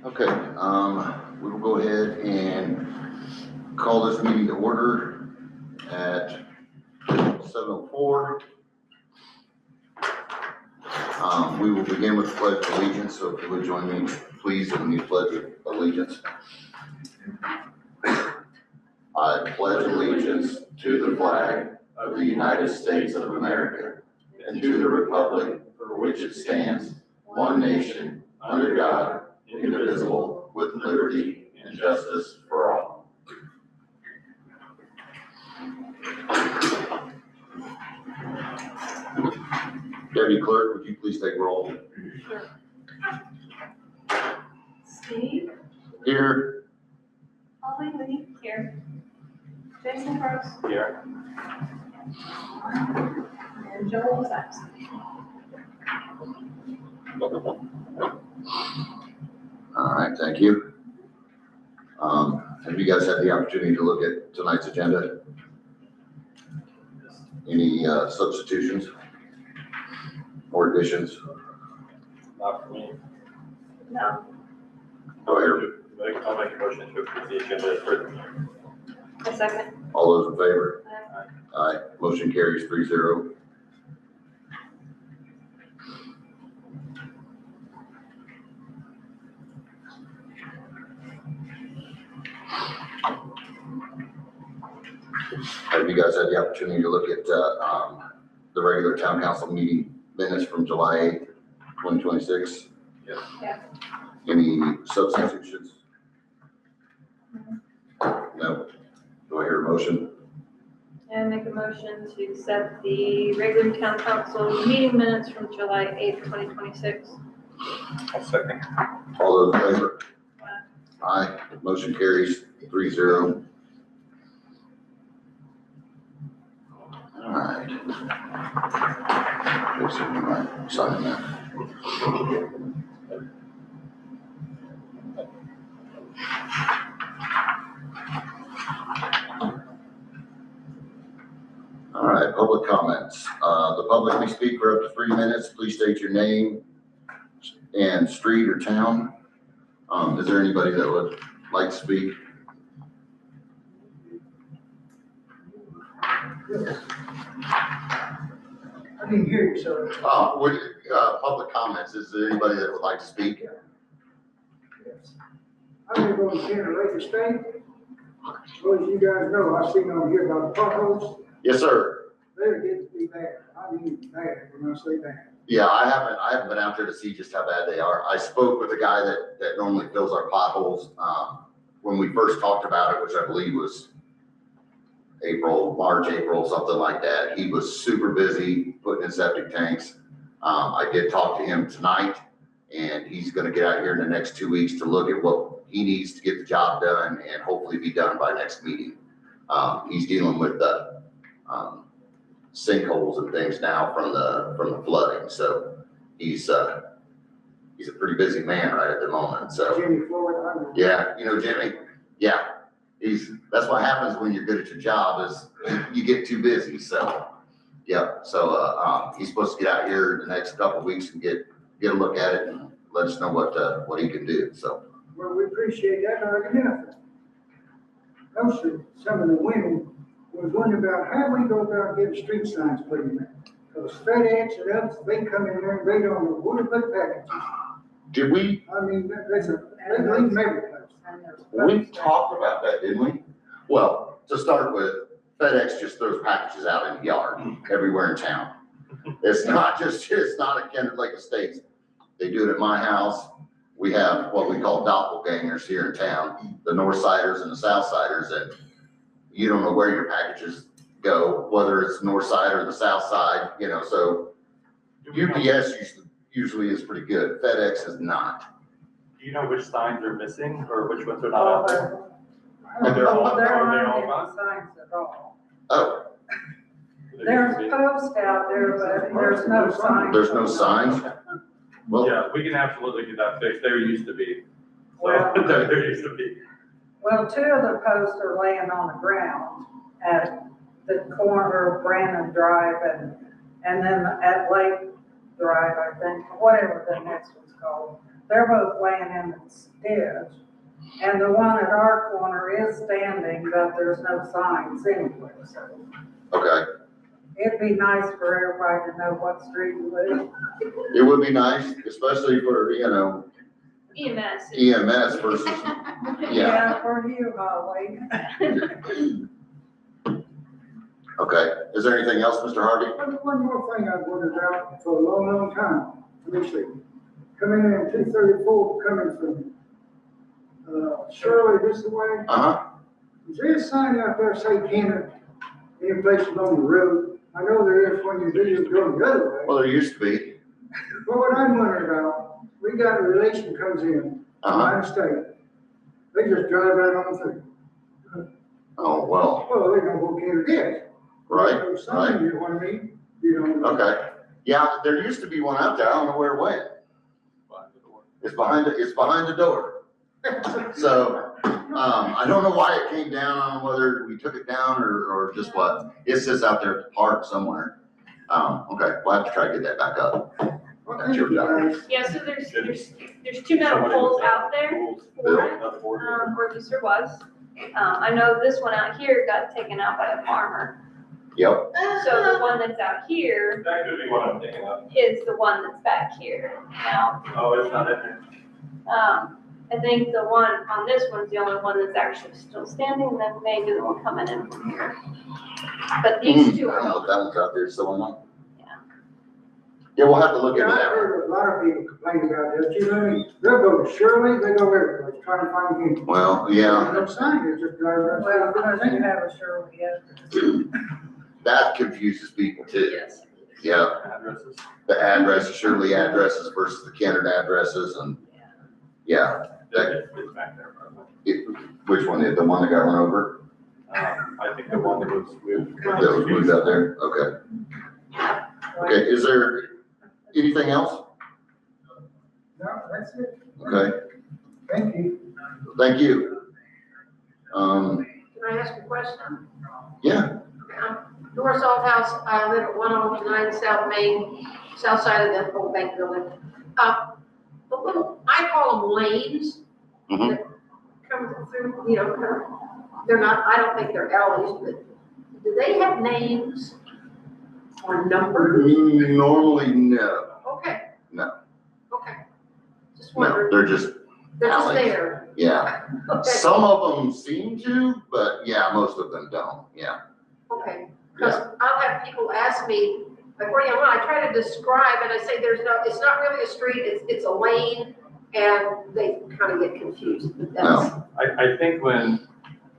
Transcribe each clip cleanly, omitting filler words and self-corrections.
Okay, we will go ahead and call this meeting to order at 7:04. We will begin with the pledge of allegiance, so if you would join me, please, in the pledge of allegiance. I pledge allegiance to the flag of the United States of America and to the republic for which it stands, one nation, under God, indivisible, with liberty and justice for all. Deputy Clerk, would you please take roll? Sure. Steve? Here. Holly Lee? Here. Jason Brooks? Here. And Joel is absent. All right, thank you. Have you guys had the opportunity to look at tonight's agenda? Any substitutions or additions? Not for me. No. I'll make a motion to approve the agenda as written. A second. All those in favor? Aye. Motion carries 3-0. Have you guys had the opportunity to look at the regular town council meeting minutes from July 8th, 2026? Yes. Yeah. Any substitutions? No. Do I hear a motion? And make a motion to accept the regular town council meeting minutes from July 8th, 2026. I'll second. All those in favor? Aye. Motion carries 3-0. All right. Jason, you might sign that. All right, public comments. The public may speak for up to 3 minutes. Please state your name and street or town. Is there anybody that would like to speak? I didn't hear you, sir. Public comments. Is there anybody that would like to speak? Yes. I live on Kennard Lake Estates. Well, as you guys know, I've seen on here about the potholes. Yes, sir. They're getting to be bad. I mean, bad when I say bad. Yeah, I haven't been out there to see just how bad they are. I spoke with a guy that normally fills our potholes, when we first talked about it, which I believe was March, April, something like that. He was super busy putting in septic tanks. I did talk to him tonight, and he's gonna get out here in the next 2 weeks to look at what he needs to get the job done and hopefully be done by next meeting. He's dealing with the sinkholes and things now from the flooding, so he's a pretty busy man right at the moment, so. Jimmy Floyd, I know. Yeah, you know Jimmy? Yeah, that's what happens when you're good at your job is you get too busy, so. Yeah, so, he's supposed to get out here in the next couple of weeks and get a look at it and let us know what he can do, so. Well, we appreciate that, not enough. Also, some of the women was wondering about how we go about getting street signs put in there. Because FedEx and others, they come in there and they don't know where to put packages. Did we I mean, they leave them every place. We talked about that, didn't we? Well, to start with, FedEx just throws packages out in the yard everywhere in town. It's not at Kennard Lake Estates. They do it at my house. We have what we call doppelgangers here in town, the north siders and the south siders, and you don't know where your packages go, whether it's north side or the south side, so UPS usually is pretty good. FedEx is not. Do you know which signs are missing or which ones are not out there? They're all not signs at all. Oh, There's posts out there, but there's no signs. there's no signs? Well, Yeah, we can absolutely get that fixed. There used to be. Well- So, there used to be. Well, two of the posts are laying on the ground at the corner of Brandon Drive and then at Lake Drive, I think, whatever the next one's called. they're both laying in the ditch. And the one at our corner is standing, but there's no signs anywhere, so. Okay, It'd be nice for everybody to know what street you live. it would be nice, especially for, EMS. EMS versus, yeah, For you, Holly. okay. Is there anything else, Mr. Hardy? One more thing I've wondered about for a long, long time. Let me see. Coming in 234, coming from, Shirley this way. Uh-huh. Is there a sign out there say Kennard, any places on the road? I know there is when you do go the other way. Well, there used to be. But what I'm wondering about, we got a relation comes in, out of state. They just drive right on through. Oh, well, Well, they don't go Kennard yet. right, No sign, you know what I mean? You don't. okay. Yeah, there used to be one out there. I don't know where it went. Behind the door. It's behind the door. So, I don't know why it came down, I don't know whether we took it down or just what. It sits out there at the park somewhere. Okay, we'll have to try to get that back up. That's your job. Yeah, so there's two metal poles out there for it, or at least there was. I know this one out here got taken out by a farmer. Yep, So the one that's out here That could be what I'm thinking of. is the one that's back here. Now, Oh, it's not in there. I think the one on this one's the only one that's actually still standing, and then maybe the one coming in from here. But these two I don't know are, if that one's out there still or not. Yeah. Yeah, we'll have to look Yeah, into I've that. heard a lot of people complain about this, you know what I mean? They'll go to Shirley, they go everywhere, trying to find him. Well, yeah, No sign, they just drive right Well, through. because you have a Shirley address. that confuses people too. yes. Yeah, Addresses. the addresses, Shirley addresses versus the Kennard addresses and, yeah. It's back there, probably. Which one, the one that got run over? I think the one that was moved. That was moved out there? Okay. Okay, is there anything else? No, that's it. Okay, Thank you. thank you. Can I ask a question? Yeah, North Salt House, I live at 109 South Main, south side of the old bank building. The little, I call them lanes Mhm. that come through, you know, they're not, I don't think they're alleys, but do they have names or numbers? normally, no, Okay. No. Okay. Just no, wondering, they're just, they're just alleys. there. yeah. Okay, Some of them seem to, but yeah, most of them don't, yeah. okay. Because I'll have people ask me, like, where do you want? I try to describe and I say there's no, it's not really a street, it's a lane, and they kind of get confused, but that's. No.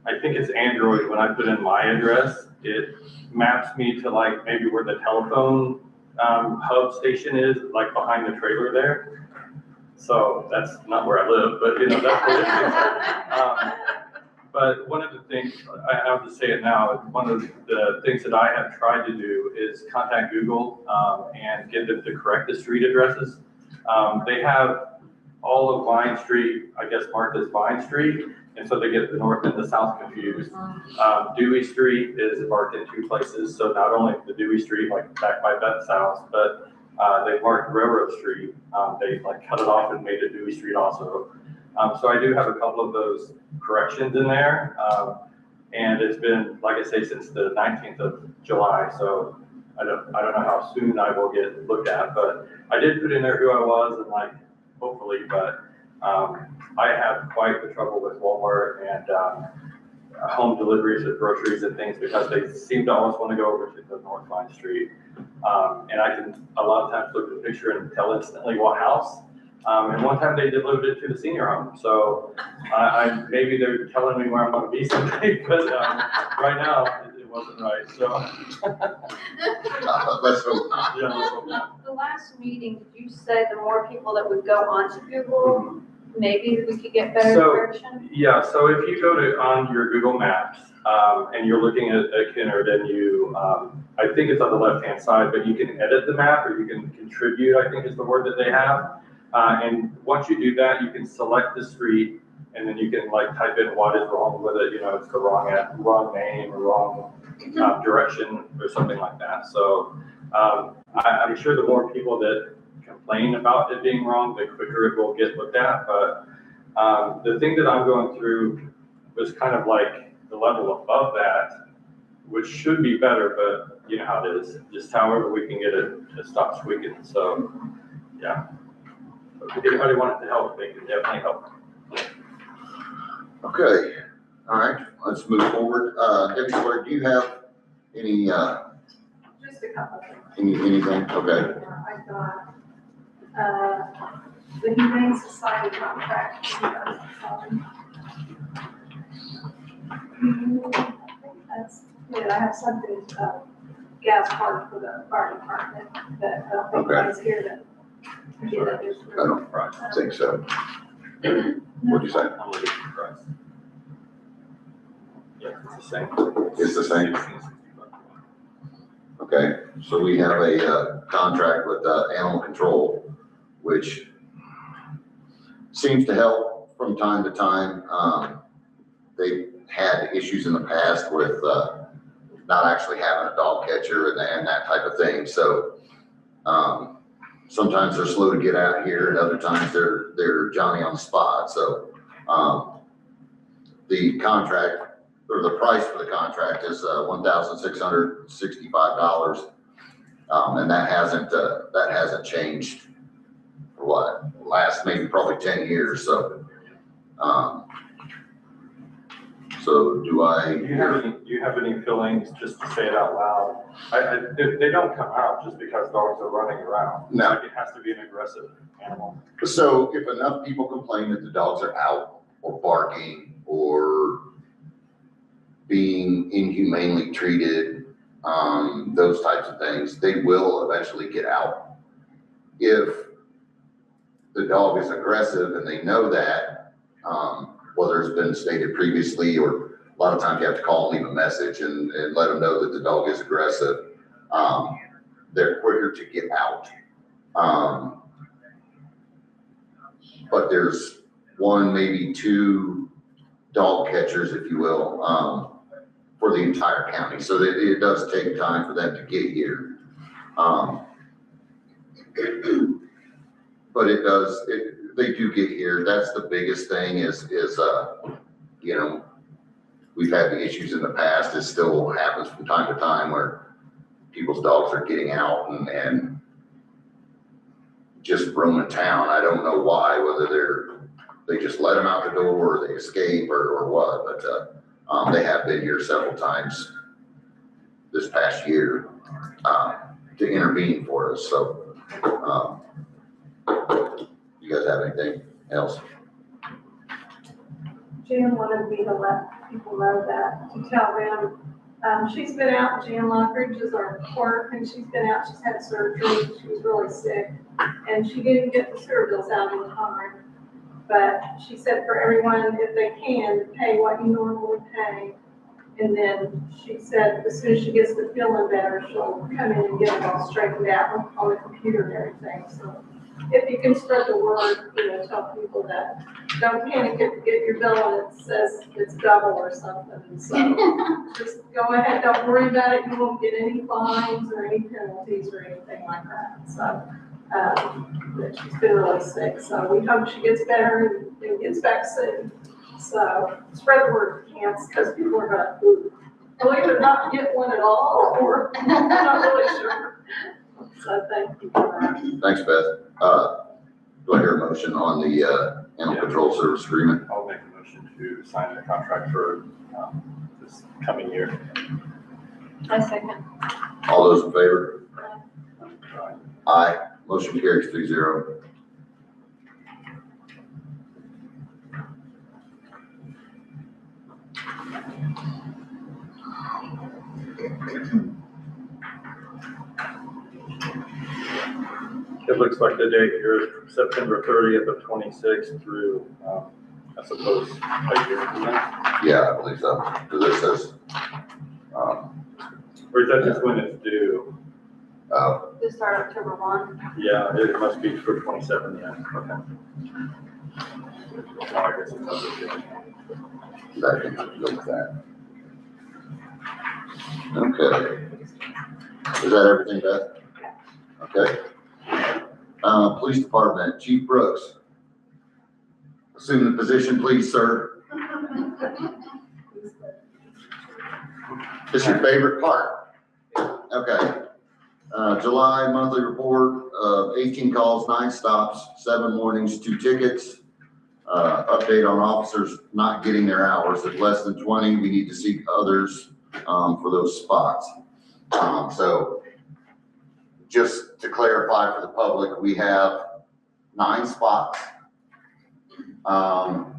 I think it's Android, when I put in my address, it maps me to like maybe where the telephone, hub station is, like behind the trailer there. So that's not where I live, but that's what it is. But one of the things, I'll just say it now, one of the things that I have tried to do is contact Google, and get them to correct the street addresses. They have all of Vine Street, I guess, marked as Vine Street, and so they get the north and the south confused. Dewey Street is marked in two places, so not only the Dewey Street, like back by Beth's house, but they marked Railroad Street. They like cut it off and made it Dewey Street also. So I do have a couple of those corrections in there. And it's been, like I say, since the 19th of July, so I don't know how soon I will get looked at, but I did put in there who I was and like, hopefully, but I have quite the trouble with Walmart and home deliveries of groceries and things because they seem to always want to go over to the North Vine Street. And I can a lot of times look at the picture and tell instantly what house. And one time they delivered it to the senior home. So maybe they're telling me where I'm going to be someday, but right now it wasn't right. So Let's hope not. yeah, let's hope not. The last meeting, did you say the more people that would go onto Google, maybe we could get better So- direction? Yeah, so if you go to on your Google Maps and you're looking at Kennard and you, I think it's on the left-hand side, but you can edit the map or you can contribute, I think is the word that they have. And once you do that, you can select the street and then you can like type in what is wrong with it. It's the wrong name or wrong direction or something like that. So I'm sure the more people that complain about it being wrong, the quicker it will get looked at. But the thing that I'm going through was kind of like the level above that, which should be better, but you know how it is. Just however we can get it to stop squeaking. So, yeah. If anybody wanted to help, they can definitely help. Okay, all right, let's move forward. Deputy Clerk, do you have any, Just a couple of things. anything? Okay. I've got, the Humane Society contract. That's it. I have something, gas card for the fire department that I don't think Okay. is here to get it. I don't think so. What'd you say? I'm looking for the price. Yeah, it's the same. It's the same? Okay, so we have a contract with animal control, which seems to help from time to time. They've had issues in the past with not actually having a dog catcher and that type of thing. So sometimes they're slow to get out here, and other times they're Johnny on the spot. So the contract, or the price for the contract is $1,665, and that hasn't changed for what, last maybe probably 10 years. So so do I? Do you have any feelings, just to say it out loud? They don't come out just because dogs are running around. No. Like, it has to be an aggressive animal. So if enough people complain that the dogs are out or barking or being inhumanely treated, those types of things, they will eventually get out. If the dog is aggressive and they know that, whether it's been stated previously, or a lot of times you have to call and leave a message and let them know that the dog is aggressive, they're quicker to get out. But there's one, maybe two dog catchers, if you will, for the entire county. So it does take time for them to get here. But they do get here. That's the biggest thing is, you know, we've had the issues in the past. It still happens from time to time where people's dogs are getting out and just roaming town. I don't know why, whether they just let them out the door or they escape or what, but they have been here several times this past year to intervene for us. So you guys have anything else? Jan wanted me to let people know that, to tell them, she's been out, Jan Lockridge is our clerk, and she's been out, she's had surgery, she was really sick, and she didn't get the sewer bills out in time. But she said for everyone, if they can, pay what you normally pay. And then she said, as soon as she gets to feeling better, she'll come in and get it all straightened out on the computer and everything. So if you can spread the word, you know, tell people that, don't panic if you get your bill and it says it's double or something. So just go ahead, don't worry about it. You won't get any fines or any penalties or anything like that. So but she's been really sick, so we hope she gets better and gets back soon. So spread the word if you can, because people are going to either not get one at all, or I'm not really sure. So thank you for that. Thanks, Beth. Do I hear a motion on the animal control service agreement? I'll make a motion to sign the contract for this coming year. I second. All those in favor? Aye. Motion carries 3-0. It looks like the date here is September 30th of 26 through, I suppose, a year from now. Yeah, I believe so. Because it says, Or is that just when it's due? This start October 1. Yeah, it must be for 27, yeah, okay. Oh, I guess it's under due. that can go with that. Okay. Is that everything, Beth? Okay. Police Department, Chief Brooks. Assume the position, please, sir. This your favorite part? Okay. July monthly report of 18 calls, 9 stops, 7 warnings, 2 tickets. Update on officers not getting their hours. If less than 20, we need to seek others for those spots. So just to clarify for the public, we have 9 spots. Out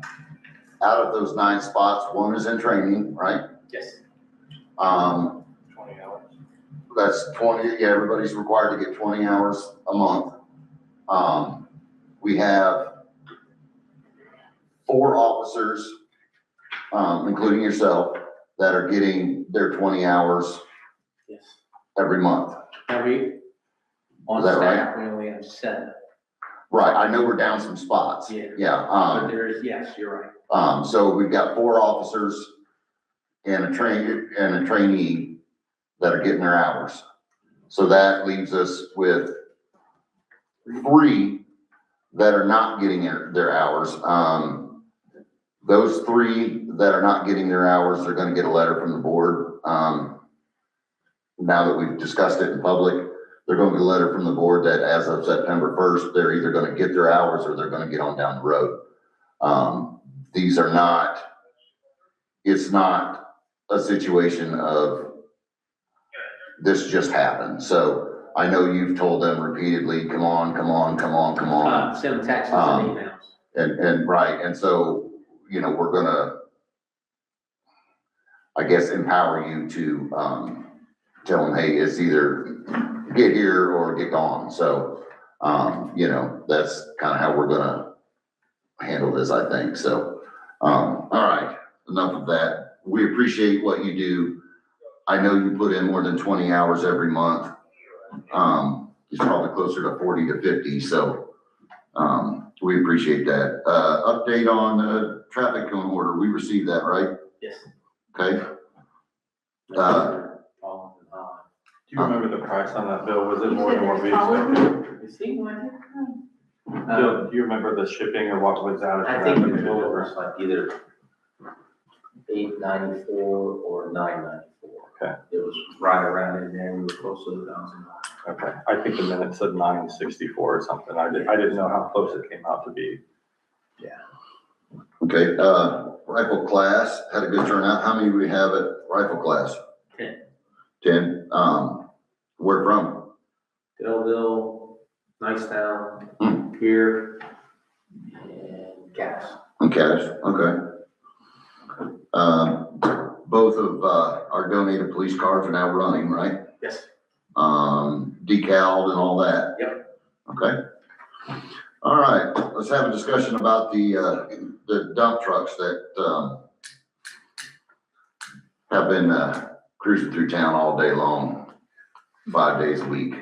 of those 9 spots, 1 is in training, right? Yes. 20 hours. That's 20, yeah, everybody's required to get 20 hours a month. We have 4 officers, including yourself, that are getting their 20 hours Yes. every month. Now on Is that staff, we only have 7. Right, I know we're down some spots. Yeah. Yeah, But there is, yes, you're right. so we've got 4 officers and a trainee that are getting their hours. So that leaves us with 3 that are not getting their hours. Those 3 that are not getting their hours, they're gonna get a letter from the board. Now that we've discussed it in public, they're gonna get a letter from the board that as of September 1st, they're either gonna get their hours or they're gonna get on down the road. These are not, it's not a situation of this just happened. So I know you've told them repeatedly, come on. Send texts and emails. And right, and so, you know, we're gonna, I guess, empower you to, tell them, hey, it's either get here or get gone. So, you know, that's kind of how we're gonna handle this, I think. So, all right, enough of that. We appreciate what you do. I know you put in more than 20 hours every month. It's probably closer to 40 to 50. So, we appreciate that. Update on traffic cone order. We received that, right? Yes. Okay. Do you remember the price on that bill? Was it more than what we expected? You see one? Bill, do you remember the shipping or what was out? I think the bill was like either $8.94 or $9.94. Okay. It was right around in there. We were close to $1,000. Okay, I think the minute said 964 or something. I didn't know how close it came out to be. Okay, rifle class, had a good turnout. How many do we have at rifle class? 10. 10. Where from? Delville, Nicetown, here, and Cass. Okay, okay. Both of, our donated police cars are now running, right? Yes. Decaled and all that? Yep. Okay. All right, let's have a discussion about the dump trucks that, have been, cruising through town all day long, 5 days a week.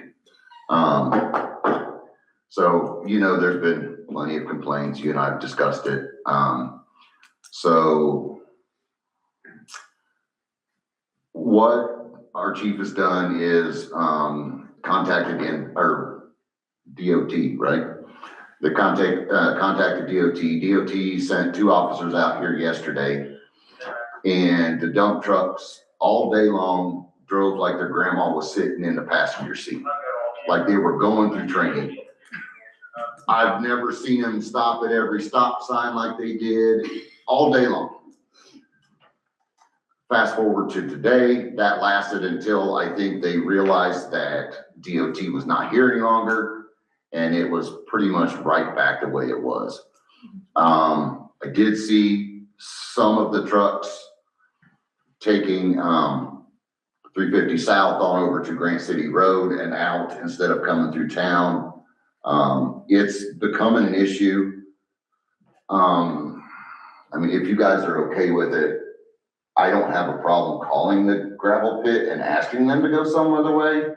So, you know, there's been plenty of complaints. You and I have discussed it. So what our chief has done is, contacted our DOT, right? They contacted DOT. DOT sent 2 officers out here yesterday, and the dump trucks all day long drove like their grandma was sitting in the passenger seat, like they were going through training. I've never seen them stop at every stop sign like they did all day long. Fast forward to today, that lasted until I think they realized that DOT was not here any longer, and it was pretty much right back the way it was. I did see some of the trucks taking 350 south on over to Grant City Road and out instead of coming through town. It's becoming an issue. I mean, if you guys are okay with it, I don't have a problem calling the gravel pit and asking them to go some other way.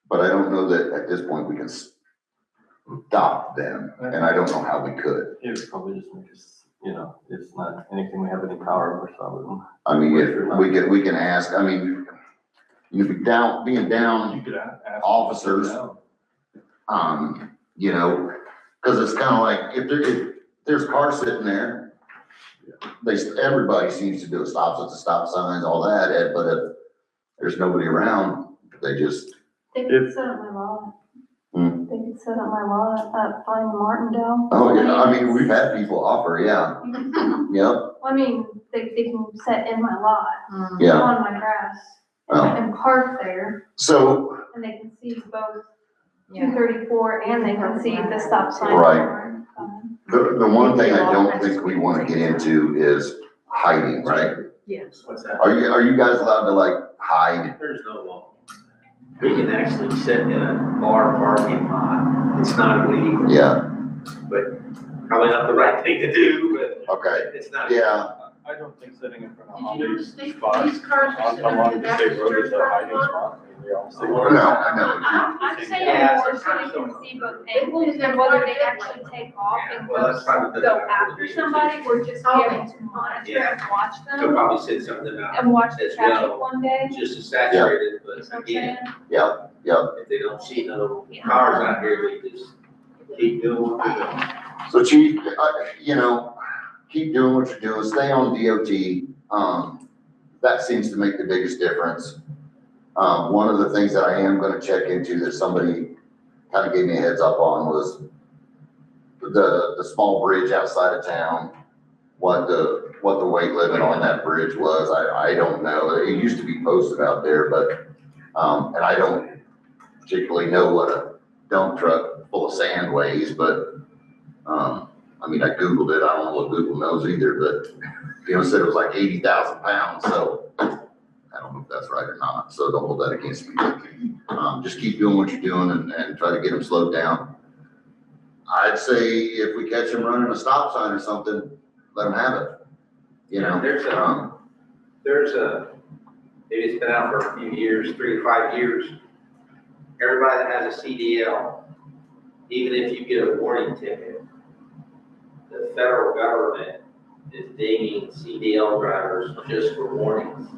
But I don't know that at this point we can stop them, and I don't know how we could. It would probably just make us, you know, it's not anything we have any power over, so. I mean, if we can ask, I mean, you be being down You could ask. officers, you know, cause it's kinda like, if there's cars sitting there, everybody seems to do a stops at the stop signs, all that, but if there's nobody around, they just, They could sit on my lot. Hmm. They could sit on my lot up by Martindale. oh yeah, I mean, we've had people offer, yeah, yep, I mean, they can sit in my lot, yeah, on my grass, oh, and park there, so, and they can see both 234 and they can see the stop sign. Right. the one thing I don't think we wanna get into is hiding, right? Yes. What's that? Are you guys allowed to like hide? There's no law. We can actually sit in a bar parking lot. It's not illegal. Yeah, But probably not the right thing to do, but okay, it's not. yeah, I don't think sitting in front of Did you Holly's notice these spots cars are sitting along in the the state back road of is the a church hiding parking lot? spot. And they all sit. no, I know, I'm saying Yeah, more so they can see both angles and whether they actually take off and Well, that's probably go after somebody or just be able to monitor and watch They'll them probably say something about and watch the as traffic well. one day. Just as saturated, You know but what I'm again, saying? yeah, yeah. if they don't see no cars out here, they just keep doing what they're doing. So chief, you know, keep doing what you're doing, stay on DOT, that seems to make the biggest difference. One of the things that I am gonna check into that somebody kind of gave me a heads up on was the small bridge outside of town, what the weight limit on that bridge was, I don't know, it used to be posted out there, but, and I don't particularly know what a dump truck full of sand weighs, but, I mean, I Googled it, I don't know what Google knows either, but, you know, it said it was like 80,000 pounds, so I don't know if that's right or not, so don't hold that against me. Just keep doing what you're doing and try to get them slowed down. I'd say if we catch them running a stop sign or something, let them have it, you know? There's a, maybe it's been out for a few years, 3 to 5 years. Everybody that has a CDL, even if you get a warning ticket, the federal government is dinging CDL drivers just for warnings.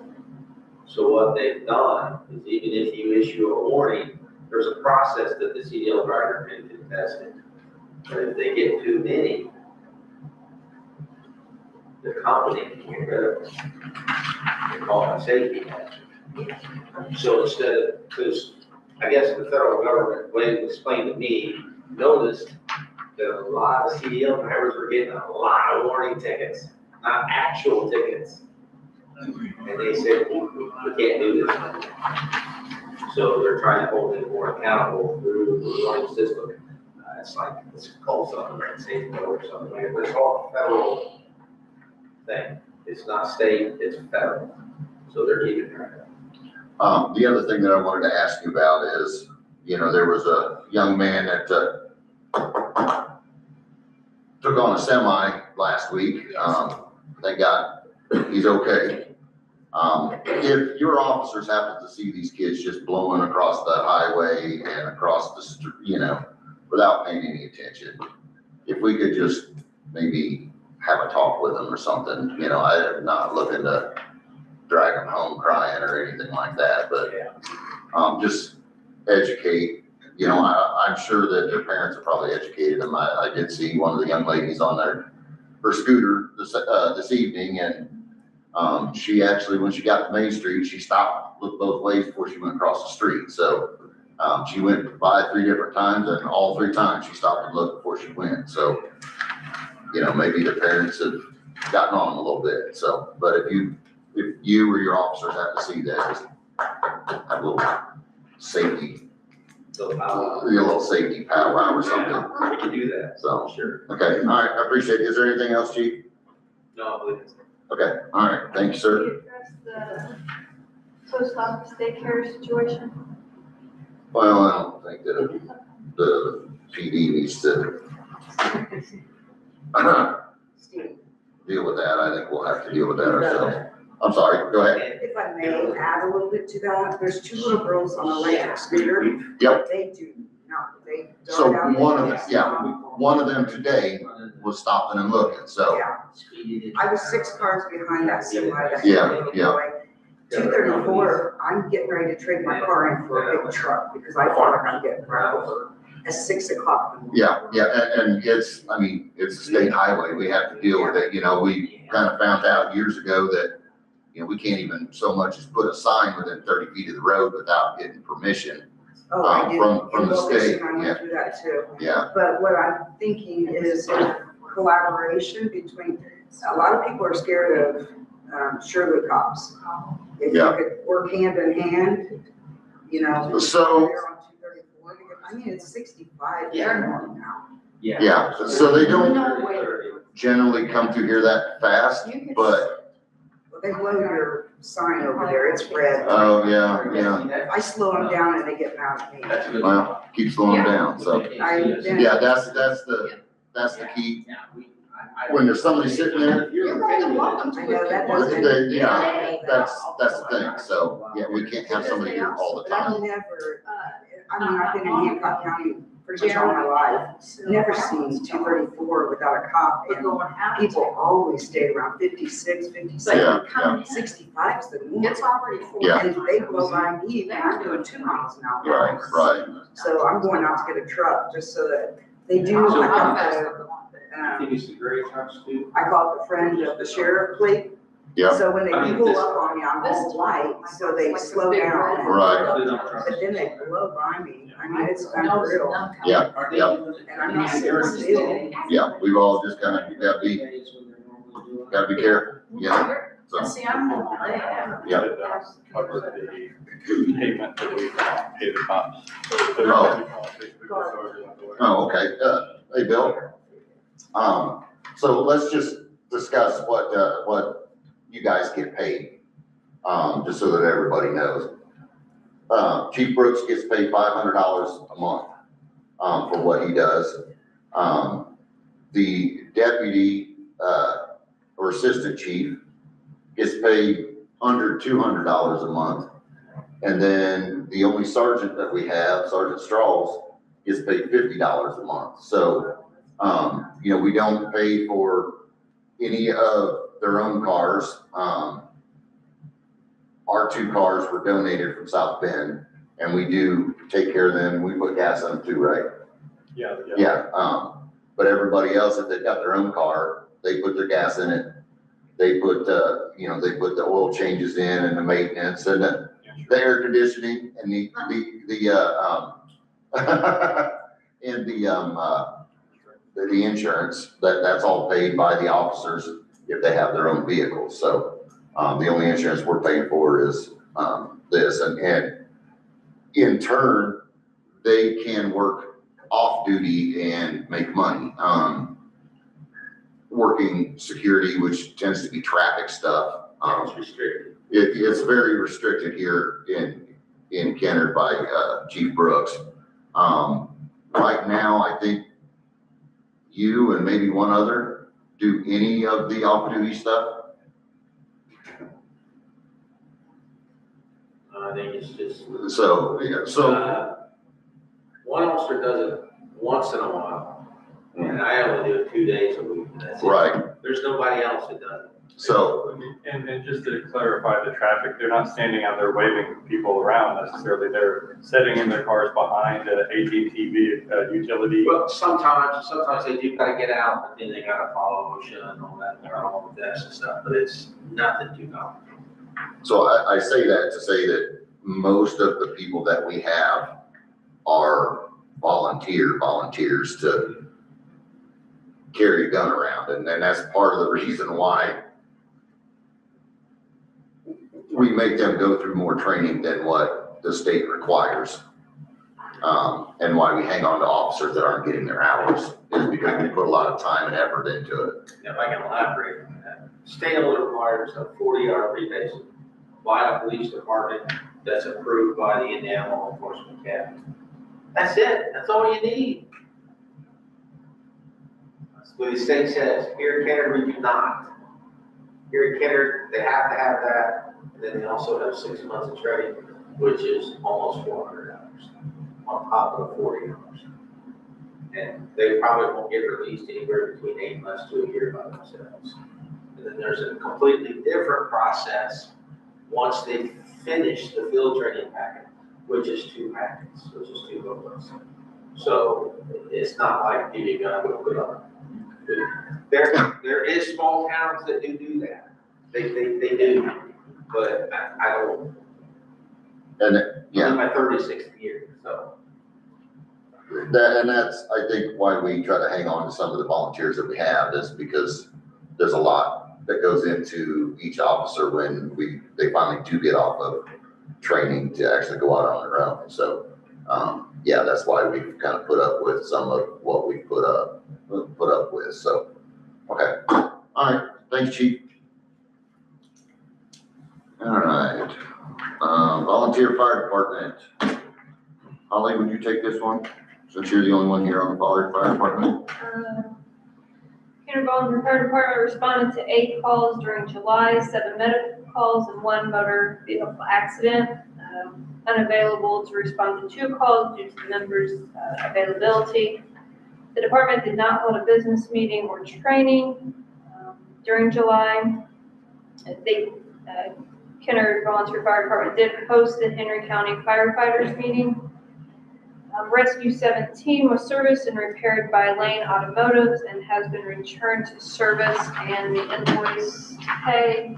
So what they've done is even if you issue a warning, there's a process that the CDL driver can contest it. But if they get too many, the company can get rid of them. They call it a safety hazard. So instead of, because I guess the federal government, the way it was explained to me, noticed that a lot of CDL drivers were getting a lot of warning tickets, not actual tickets. And they said, we can't do this anymore. So they're trying to hold them more accountable through the warning system. It's like, it's called something like safe code or something like that, but it's all a federal thing. It's not state, it's federal. So they're keeping track of it. The other thing that I wanted to ask you about is, you know, there was a young man that, took on a semi last week. He's okay. If your officers happen to see these kids just blowing across the highway and across the street, you know, without paying any attention, if we could just maybe have a talk with them or something, you know, I'm not looking to drag them home crying or anything like that, but, just educate, you know, I'm sure that their parents have probably educated them. I did see one of the young ladies on her scooter this evening, and she actually, when she got to Main Street, she stopped, looked both ways before she went across the street. So she went by 3 different times, and all 3 times she stopped and looked before she went. So, you know, maybe the parents have gotten on them a little bit. So, but if you or your officers have to see that, just have a little safety, So, a little safety powwow or something. we can do that, So, sure. okay, all right, I appreciate it. Is there anything else, Chief? No, I believe it's. Okay, all right, thank you, sir. Can you address the post office daycare situation? Well, I don't think that the PD needs to deal with that. I think we'll have to deal with that ourselves. I'm sorry, go ahead. If I may add a little bit to that, there's 2 little girls on an electric scooter. Yep. They do not, they. So don't have one of the- them, yeah, one of them today was stopping and looking, so, Yeah, I was 6 cars behind that semi. that Yeah, little yeah. boy. 234, I'm getting ready to trade my car in for a big truck because I feel like I'm getting run over. at 6 o'clock. Yeah, and it's, I mean, it's a state highway, we have to deal with it, you know, we kind of found out years ago that, you know, we can't even so much as put a sign within 30 feet of the road without getting permission. Oh, I did. From the state, I went through that too. Yeah, But what I'm thinking is collaboration between, a lot of people are scared of Sherwood cops. If you Yeah. could work hand in hand, you know. So- they're on 234, I mean, it's 65 now. yeah, so they don't generally come through here that fast, but, Well, they blow your sign over there, it's red. oh, yeah, I slow them down and they get mad at me. That's a good. well, keep slowing down, so. Yeah. That's the key. When there's somebody sitting there, You're more than welcome to. I know that well, doesn't. yeah, that's the thing, so, yeah, we can't have somebody here all the But I've time. never, I mean, I've been in Hancock County pretty much all my life, never seen 234 without a cop, and people always stay around 56, 57. Yeah, 65 is the norm. It's already full. Yeah. And they blow by me, and I'm doing 2 miles an hour. right. So I'm going out to get a truck, just so that they do, So I How got fast the, are the ones that- I think it's the great trucks too. I called the friend of the sheriff plate. Yeah, So when they I mean, pull this- up on me, I'm all white, so they slow down. Right. But then they blow by me, I mean, it's unreal. yeah, Are they yeah. doing it? And I'm not sitting still. Yeah, we've all just kind of gotta be careful, you know, so. See, I'm all there. Yeah. Cover the pavement that we pay the cops. Oh, okay, hey, Bill. So let's just discuss what you guys get paid, just so that everybody knows. Chief Brooks gets paid $500 a month, for what he does. The deputy, or assistant chief gets paid under $200 a month. And then the only sergeant that we have, Sergeant Strauss, gets paid $50 a month. So, you know, we don't pay for any of their own cars. Our 2 cars were donated from South Bend, and we do take care of them. We put gas in them too, right? Yeah. Yeah, but everybody else, if they've got their own car, they put their gas in it. They put, you know, they put the oil changes in and the maintenance and the air conditioning and and the insurance, that's all paid by the officers if they have their own vehicles. So, the only insurance we're paying for is, this, and in turn, they can work off duty and make money. Working security, which tends to be traffic stuff. It's restricted. It's very restricted here in Kennard by, Chief Brooks. Right now, I think you and maybe one other do any of the off-duty stuff. I think it's just. So, yeah, so, One officer does it once in a while, and I only do it 2 days a week, and that's it. right, There's nobody else that does it. so, And just to clarify the traffic, they're not standing out there waving people around necessarily. They're sitting in their cars behind a AT&T utility. Well, sometimes they do gotta get out, but then they gotta follow OSHA and all that, all of that and stuff, but it's nothing too complicated. so I say that to say that most of the people that we have are volunteers to carry a gun around. And then that's part of the reason why we make them go through more training than what the state requires. And why we hang on to officers that aren't getting their hours is because we put a lot of time and effort into it. Now, if I can elaborate on that, state only requires a 40-hour rebase by a police department that's approved by the Indiana Law Enforcement Academy. That's it, that's all you need. What the state says, here in Kennard, we do not. Here in Kennard, they have to have that, and then they also have 6 months of training, which is almost 400 hours on top of the 40 hours. And they probably won't get released anywhere between 8 months to a year by themselves. And then there's a completely different process once they finish the field training packet, which is 2 packets, which is 2 booklets. So it's not like give you a gun, go put up. There is small towns that do that. They do, but I don't, And, yeah, in my 36th year, so. and that's, I think, why we try to hang on to some of the volunteers that we have, is because there's a lot that goes into each officer when they finally do get off of training to actually go out on their own. So, yeah, that's why we've kind of put up with some of what we put up with, so, okay. All right, thanks, chief. All right, volunteer fire department. Holly, would you take this one, since you're the only one here on the fire department? Kennard Volunteer Fire Department responded to 8 calls during July, 7 medical calls, and 1 motor vehicle accident. Unavailable to respond to 2 calls due to the members' availability. The department did not hold a business meeting or training during July. Kennard Volunteer Fire Department did host the Henry County Firefighters meeting. Rescue 17 was serviced and repaired by Lane Automotives and has been returned to service, and the invoice to pay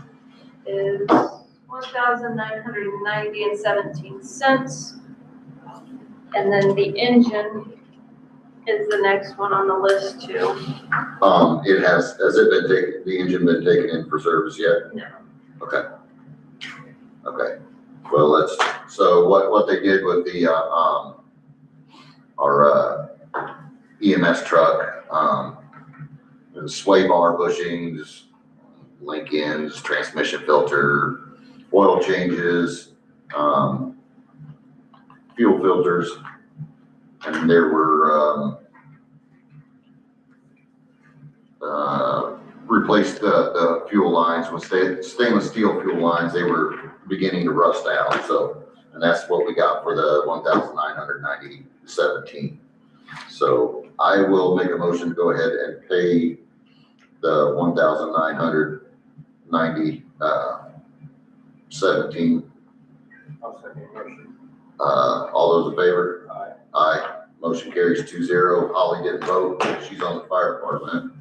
is $1,990.17. And then the engine is the next one on the list too. Has it been taken, the engine been taken in for service yet? No. Okay. Okay, well, so what they did with the, our EMS truck, the sway bar bushings, link ends, transmission filter, oil changes, fuel filters, and there were, replaced the fuel lines with stainless steel fuel lines. They were beginning to rust out, so, and that's what we got for the $1,990.17. So I will make a motion to go ahead and pay the $1,990.17. I'll second your motion. All those in favor? Aye. Aye. Motion carries 2-0. Holly didn't vote. She's on the fire department.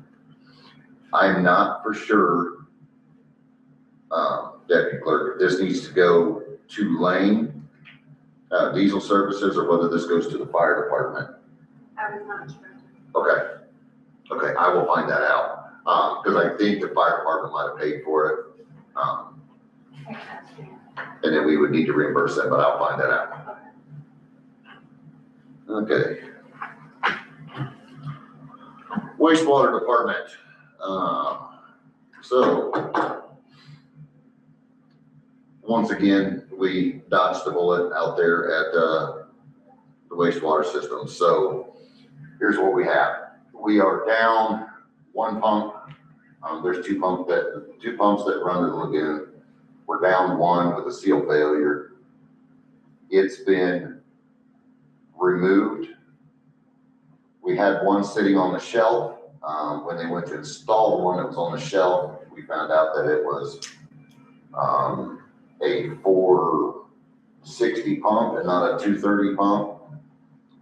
I'm not for sure, Deputy Clerk, if this needs to go to Lane, diesel services, or whether this goes to the fire department. I was not sure. Okay. Okay, I will find that out. Cause I think the fire department might have paid for it. And then we would need to reimburse them, but I'll find that out. Okay. Wastewater department. So once again, we dodged the bullet out there at the wastewater system. So here's what we have. We are down 1 pump. There's two pumps that run to the lagoon. We're down 1 with a seal failure. It's been removed. We had one sitting on the shelf. When they went to install the one that was on the shelf, we found out that it was a 460 pump and not a 230 pump,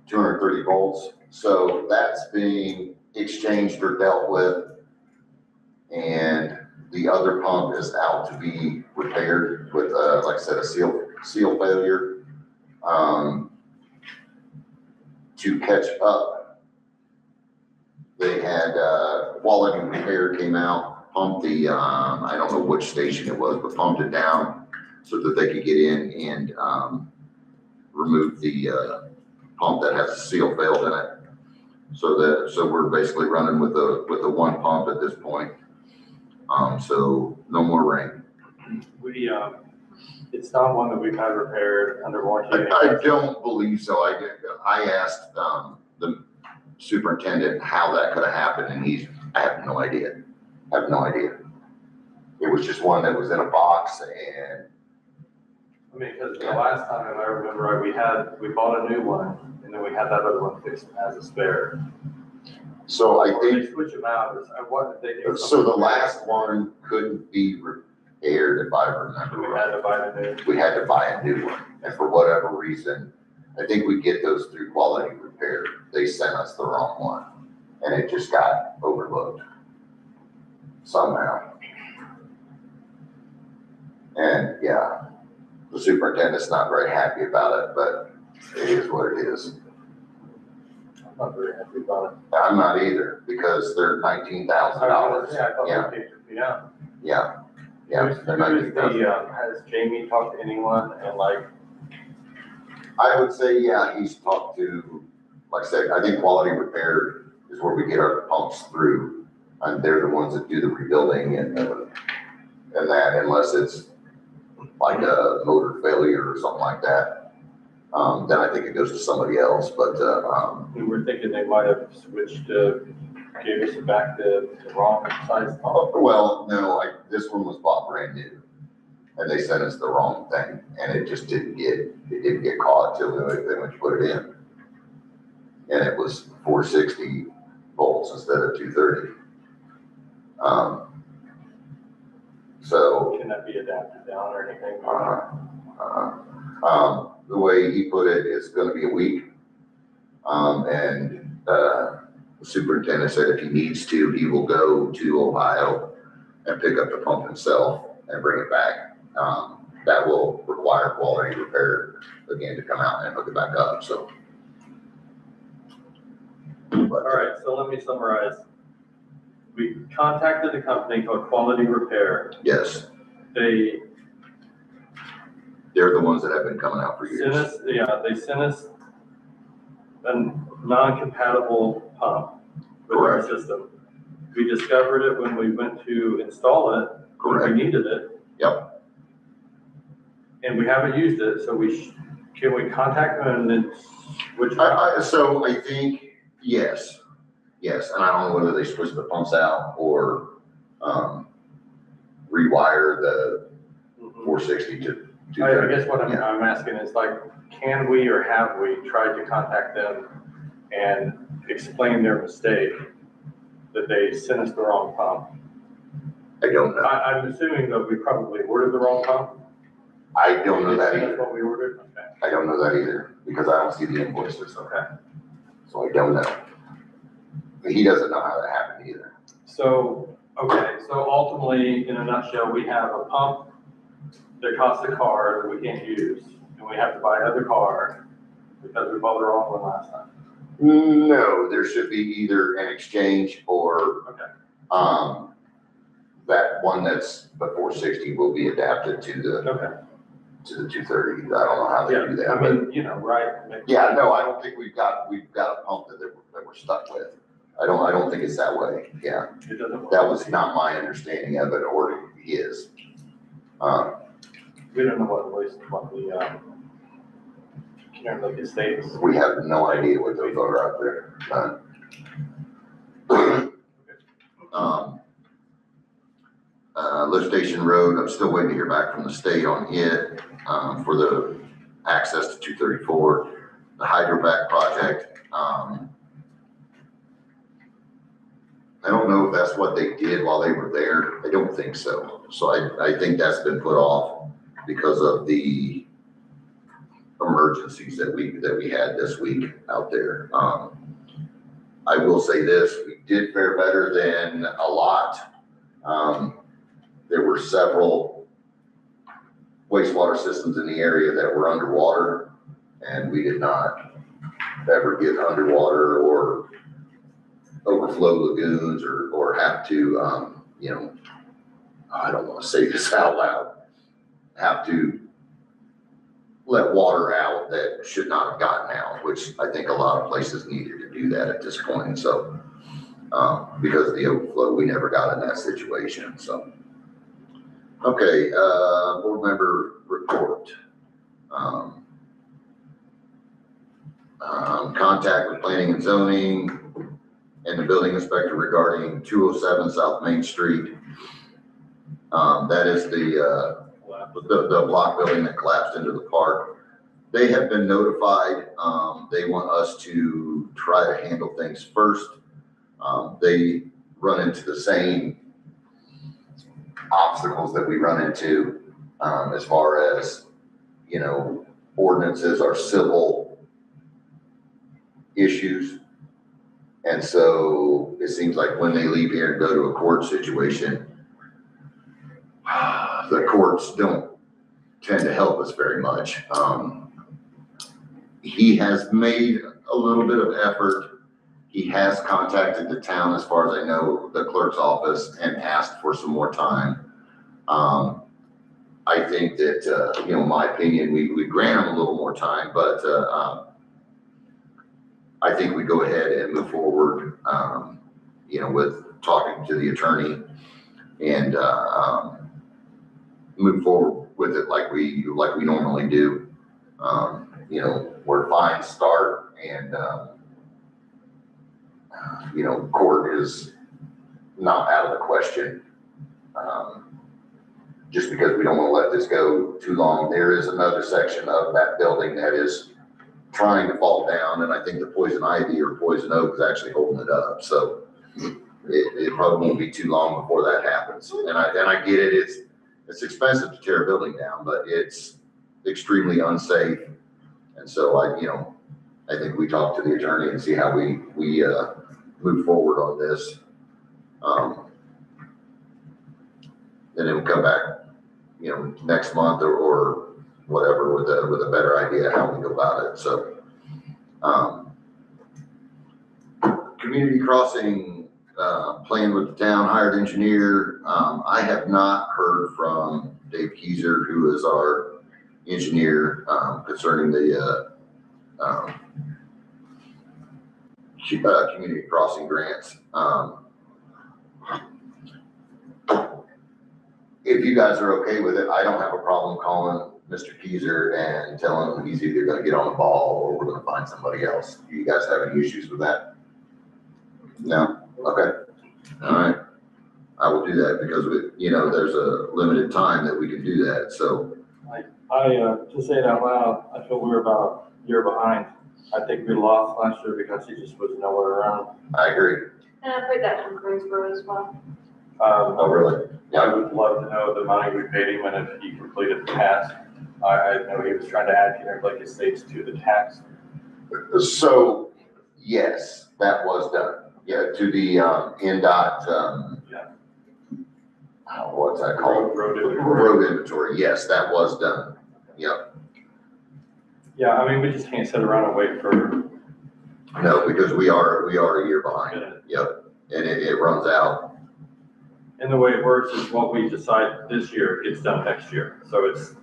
230 volts. So that's being exchanged or dealt with, and the other pump is out to be repaired with, like I said, a seal failure. To catch up, they had quality repair came out, pumped the, I don't know which station it was, but pumped it down so that they could get in and remove the pump that has a seal failed in it. So we're basically running with the 1 pump at this point. So no more rain. It's not one that we've had repaired under warranty. I don't believe so. I asked the superintendent how that could have happened, and I have no idea. It was just one that was in a box, and I mean, because the last time I remember, we bought a new one, and then we had that other one fixed as a spare. so I Or think, they switch them out, or what if they do? so the last one couldn't be repaired, if I remember We right. had to buy the new. We had to buy a new one, and for whatever reason, I think we get those through quality repair. they sent us the wrong one, and it just got overlooked somehow. And yeah, the superintendent's not very happy about it, but it is what it is. I'm not very happy about it. I'm not either, because they're $19,000. Yeah, I thought Yeah. they paid, yeah. Yeah, yeah. Who's they're the, $19,000. has Jamie talked to anyone and like, I would say, yeah, he's talked to, like I said, I think Quality Repair is where we get our pumps through. And they're the ones that do the rebuilding and that, unless it's like a motor failure or something like that. Then I think it goes to somebody else, but, we were thinking they might have switched gave us back the wrong size pump. well, no, this one was bought brand new. And they sent us the wrong thing, and it just didn't get caught till they went to put it in. And it was 460 volts instead of 230. So Can that be adapted down or anything? the way he put it, it's gonna be a week. The superintendent said if he needs to, he will go to Ohio and pick up the pump himself and bring it back. That will require Quality Repair again to come out and hook it back up, so. All right, so let me summarize. We contacted a company called Quality Repair. Yes, They they're the ones that have been coming out for sent years. us, they sent us a non-compatible pump with our Correct. system. We discovered it when we went to install it, when Correct. we needed it. Yep. And we haven't used it, so can we contact them and then switch it out? So I think, yes, and I don't know whether they switch the pumps out or, rewire the Mhm. 460 to I 230. guess what I'm Yeah. asking is like, can we or have we tried to contact them and explain their mistake that they sent us the wrong pump? I don't know. I'm assuming that we probably ordered the wrong pump. I don't know They that sent us either. what we ordered? Okay. I don't know that either, because I don't see the invoices, Okay. so I don't know. He doesn't know how that happened either. So, okay, so ultimately, in a nutshell, we have a pump that costs a car that we can't use, and we have to buy another car because we bought the wrong one last time. No, there should be either an exchange or, Okay. that one that's the 460 will be adapted to the Okay. 230. I don't know how they do Yeah, that, I but. mean, you know, right? Yeah, no, I don't think we've got a pump that we're stuck with. I don't think it's that way, yeah. It doesn't work. That was not my understanding of it, or his. We don't know what the Kennard Lake Estates. We have no idea what those are out there. Lift Station Road, I'm still waiting to hear back from the state on it, for the access to 234. The hydrovac project, I don't know if that's what they did while they were there. I don't think so. So I think that's been put off because of the emergencies that we had this week out there. I will say this, we did fare better than a lot. There were several wastewater systems in the area that were underwater, and we did not ever get underwater or overflow lagoons or have to, I don't want to say this out loud, have to let water out that should not have gotten out, which I think a lot of places needed to do that at this point. So, because of the overflow, we never got in that situation, so. Okay, board member report. Contact with planning and zoning and the building inspector regarding 207 South Main Street. That is the block building that collapsed into the park. They have been notified. They want us to try to handle things first. They run into the same obstacles that we run into, as far as, ordinances are civil issues. And so it seems like when they leave here and go to a court situation, the courts don't tend to help us very much. He has made a little bit of effort. He has contacted the town, as far as I know, the clerk's office, and asked for some more time. I think that, you know, in my opinion, we grant him a little more time, but, I think we go ahead and move forward, you know, with talking to the attorney and, move forward with it like we normally do. You know, where fines start and, you know, court is not out of the question. Just because we don't want to let this go too long. There is another section of that building that is trying to fall down, and I think the poison ivy or poison oak is actually holding it up. So it probably won't be too long before that happens. And I get it. It's expensive to tear a building down, but it's extremely unsafe. And so I think we talk to the attorney and see how we move forward on this. And then we'll come back, you know, next month or whatever with a better idea how we go about it. So, community crossing, plan with the town, hired engineer. I have not heard from Dave Keyser, who is our engineer, concerning the, community crossing grants. If you guys are okay with it, I don't have a problem calling Mr. Keyser and telling him he's either gonna get on the ball or we're gonna find somebody else. Do you guys have any issues with that? No? Okay. All right. I will do that because there's a limited time that we can do that, so. To say it out loud, I feel we're about a year behind. I think we lost last year because he just was nowhere around. I agree. And I've heard that from Greensboro as well. Oh, really? I would love to know the money we paid him and if he completed the task. I know he was trying to add Kennard Lake Estates to the task. So, yes, that was done. Yeah, to the NDOT, what's that called? Road inventory. Yes, that was done. Yep. Yeah, I mean, we just can't sit around and wait for. No, because we are a year behind. Yep. And it runs out. And the way it works is what we decide this year gets done next year. So it's,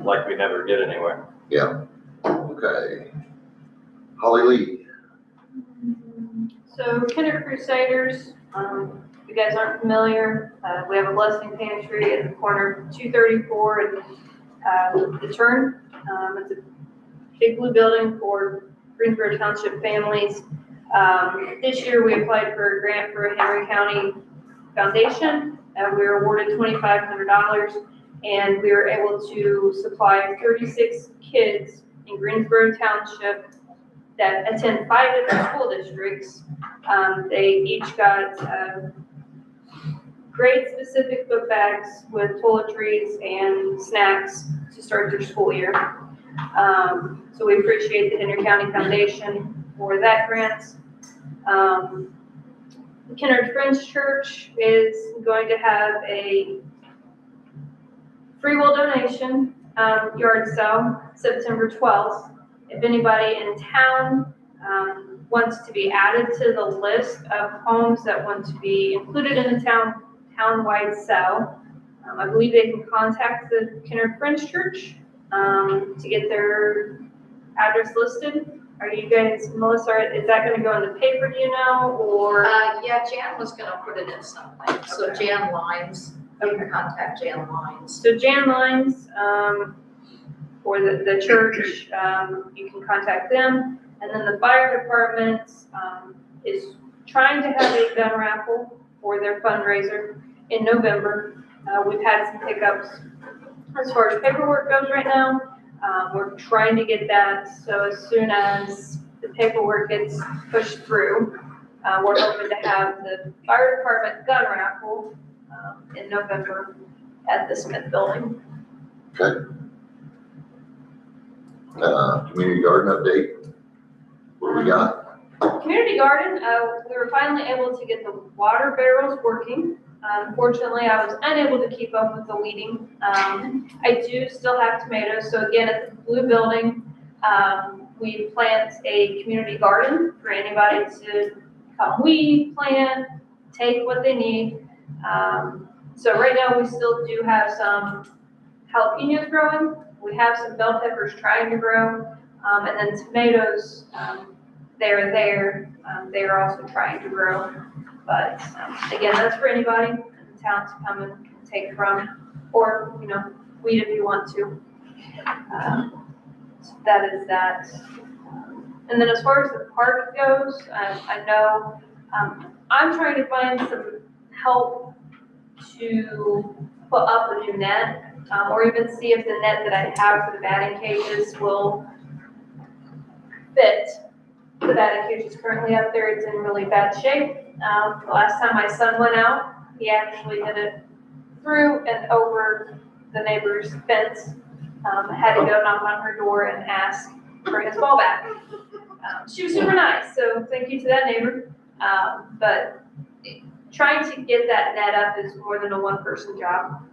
like we never get anywhere. Yeah. Okay. Holly Lee. So Kinder Crusaders, if you guys aren't familiar, we have a blessing pantry at the corner of 234 and the turn. It's a big blue building for Greensboro Township families. This year we applied for a grant for a Henry County Foundation. We were awarded $2,500 and we were able to supply 36 kids in Greensboro Township that attend 5 different school districts. They each got grade-specific book bags with toiletries and snacks to start their school year. So we appreciate the Henry County Foundation for that grant. The Kennard Friends Church is going to have a free will donation yard sale September 12th. If anybody in town wants to be added to the list of homes that want to be included in the town-wide sale, I believe they can contact the Kennard Friends Church to get their address listed. Are you guys, Melissa, is that gonna go in the paper, do you know, or? Yeah, Jan was gonna put it in something, so Okay. Jan Lines, you can contact Jan Lines. So Jan Lines, for the church, you can contact them. And then the fire department, is trying to have a gun raffle for their fundraiser in November. We've had some hiccups as far as paperwork goes right now. We're trying to get that, so as soon as the paperwork gets pushed through, we're hoping to have the fire department gun raffle, in November at the Smith Building. Okay. Community garden update. What do we got? Community garden, we were finally able to get the water barrels working. Unfortunately, I was unable to keep up with the weeding. I do still have tomatoes, so again, at the blue building, we plant a community garden for anybody to come weed, plant, take what they need. So right now, we still do have some jalapenos growing. We have some bell peppers trying to grow, and then tomatoes, they're there. They are also trying to grow. But again, that's for anybody in town to come and take from, or, you know, weed if you want to. So that is that. And then as far as the park goes, I know I'm trying to find some help to put up a new net, or even see if the net that I have for the batting cages will fit. The batting cage is currently up there. It's in really bad shape. The last time my son went out, he actually hit it through and over the neighbor's fence. Had to go knock on her door and ask for his ball back. She was super nice, so thank you to that neighbor. But trying to get that net up is more than a one-person job.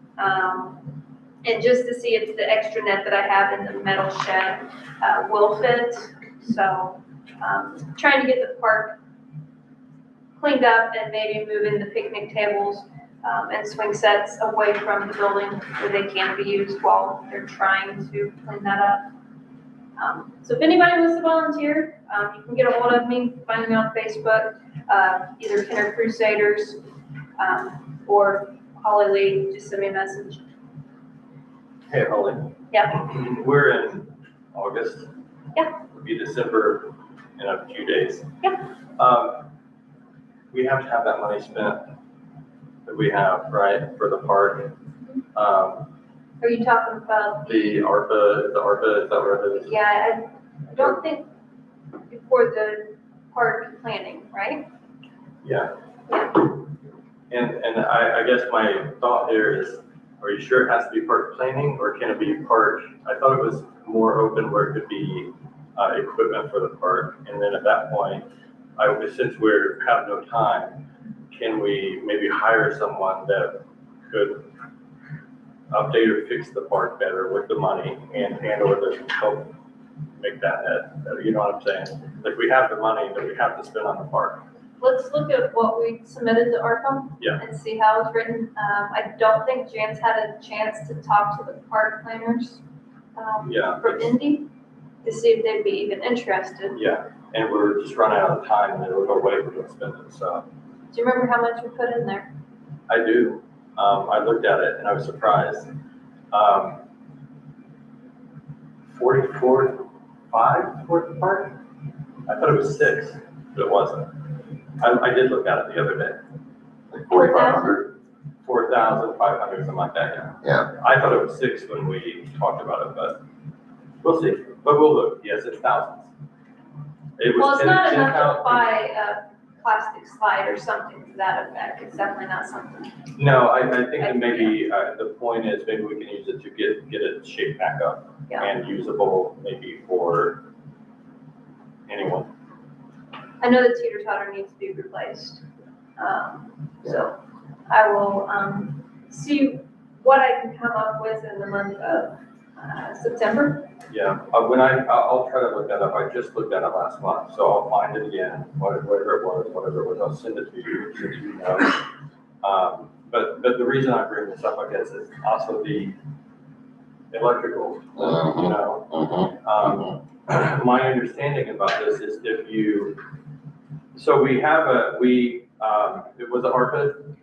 And just to see if the extra net that I have in the metal shed will fit. So trying to get the park cleaned up and maybe moving the picnic tables and swing sets away from the building where they can be used while they're trying to clean that up. So if anybody wants to volunteer, you can get a hold of me, find me on Facebook, either Kennard Crusaders or Holly Lee, just send me a message. Hey, Holly. Yeah. We're in August. Yeah. It'll be December in a few days. Yeah. We have to have that money spent that we have, right, for the park. Are you talking about The ARPA, is that what it is? Yeah, I don't think before the park planning, right? Yeah. Yeah. And I guess my thought here is, are you sure it has to be park planning, or can it be park? I thought it was more open where it could be equipment for the park. And then at that point, since we have no time, can we maybe hire someone that could update or fix the park better with the money and or the help make that better? You know what I'm saying? Like, we have the money that we have to spend on the park. Let's look at what we submitted to ARPA Yeah. and see how it's written. I don't think Jan's had a chance to talk to the park planners Yeah. from Indy to see if they'd be even interested. Yeah, and we're just running out of time, and then we'll go wait, we're gonna spend it, so. Do you remember how much we put in there? I do. I looked at it and I was surprised. 44.5 for the park? I thought it was 6, but it wasn't. I did look at it the other day. Like 4,500. 4,500, something like that, yeah. Yeah. I thought it was 6 when we talked about it, but we'll see. But we'll look. Yes, it's thousands. It was Well, it's 10 not enough 10,000. to buy a plastic slide or something to that effect. It's definitely not something. No, I think that maybe, the point is maybe we can use it to get it shaped back up Yeah. and usable maybe for anyone. I know the teeter-totter needs to be replaced. So I will see what I can come up with in the month of September. Yeah, I'll try to look that up. I just looked at it last month, so I'll find it again, whatever it was, I'll send it to you, so you know. But the reason I bring this up, I guess, is also the electrical, you know. My understanding about this is so we have it was ARPA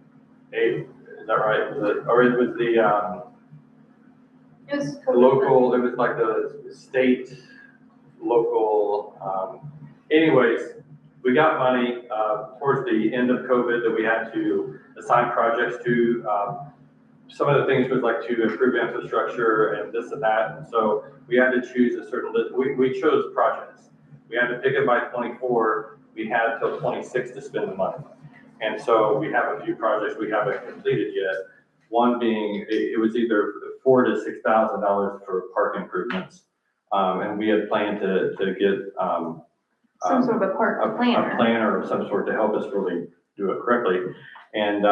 8, is that right? Or it was the local, it was like the state, local, anyways, we got money, towards the end of COVID that we had to assign projects to. Some of the things was like to improve infrastructure and this and that. And so we had to choose a certain list. We chose projects. We had to pick it by 24. We had till 26 to spend the money. And so we have a few projects we haven't completed yet. One being, it was either $4,000 to $6,000 for park improvements. And we had planned to get Some sort of a park a planner. planner of some sort to help us really do it correctly. And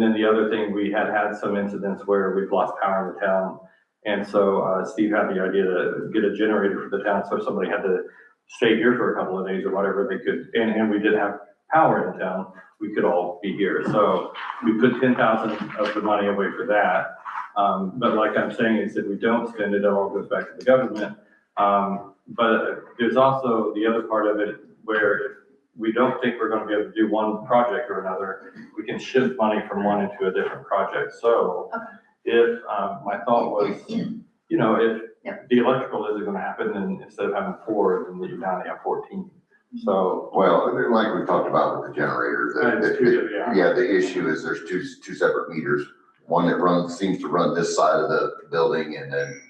then the other thing, we had some incidents where we've lost power in the town. And so Steve had the idea to get a generator for the town, so if somebody had to stay here for a couple of days or whatever, they could, and we did have power in town, we could all be here. So we put 10,000 of the money away for that. But like I'm saying, is if we don't spend it, it all goes back to the government. But there's also the other part of it where if we don't think we're gonna be able to do one project or another, we can shift money from one into a different project. So if, my thought was, you know, if the electrical isn't gonna happen, then instead of having 4, then you now only have 14. So. Well, like we talked about with the generator, the issue is there's two separate meters. One that seems to run this side of the building, and then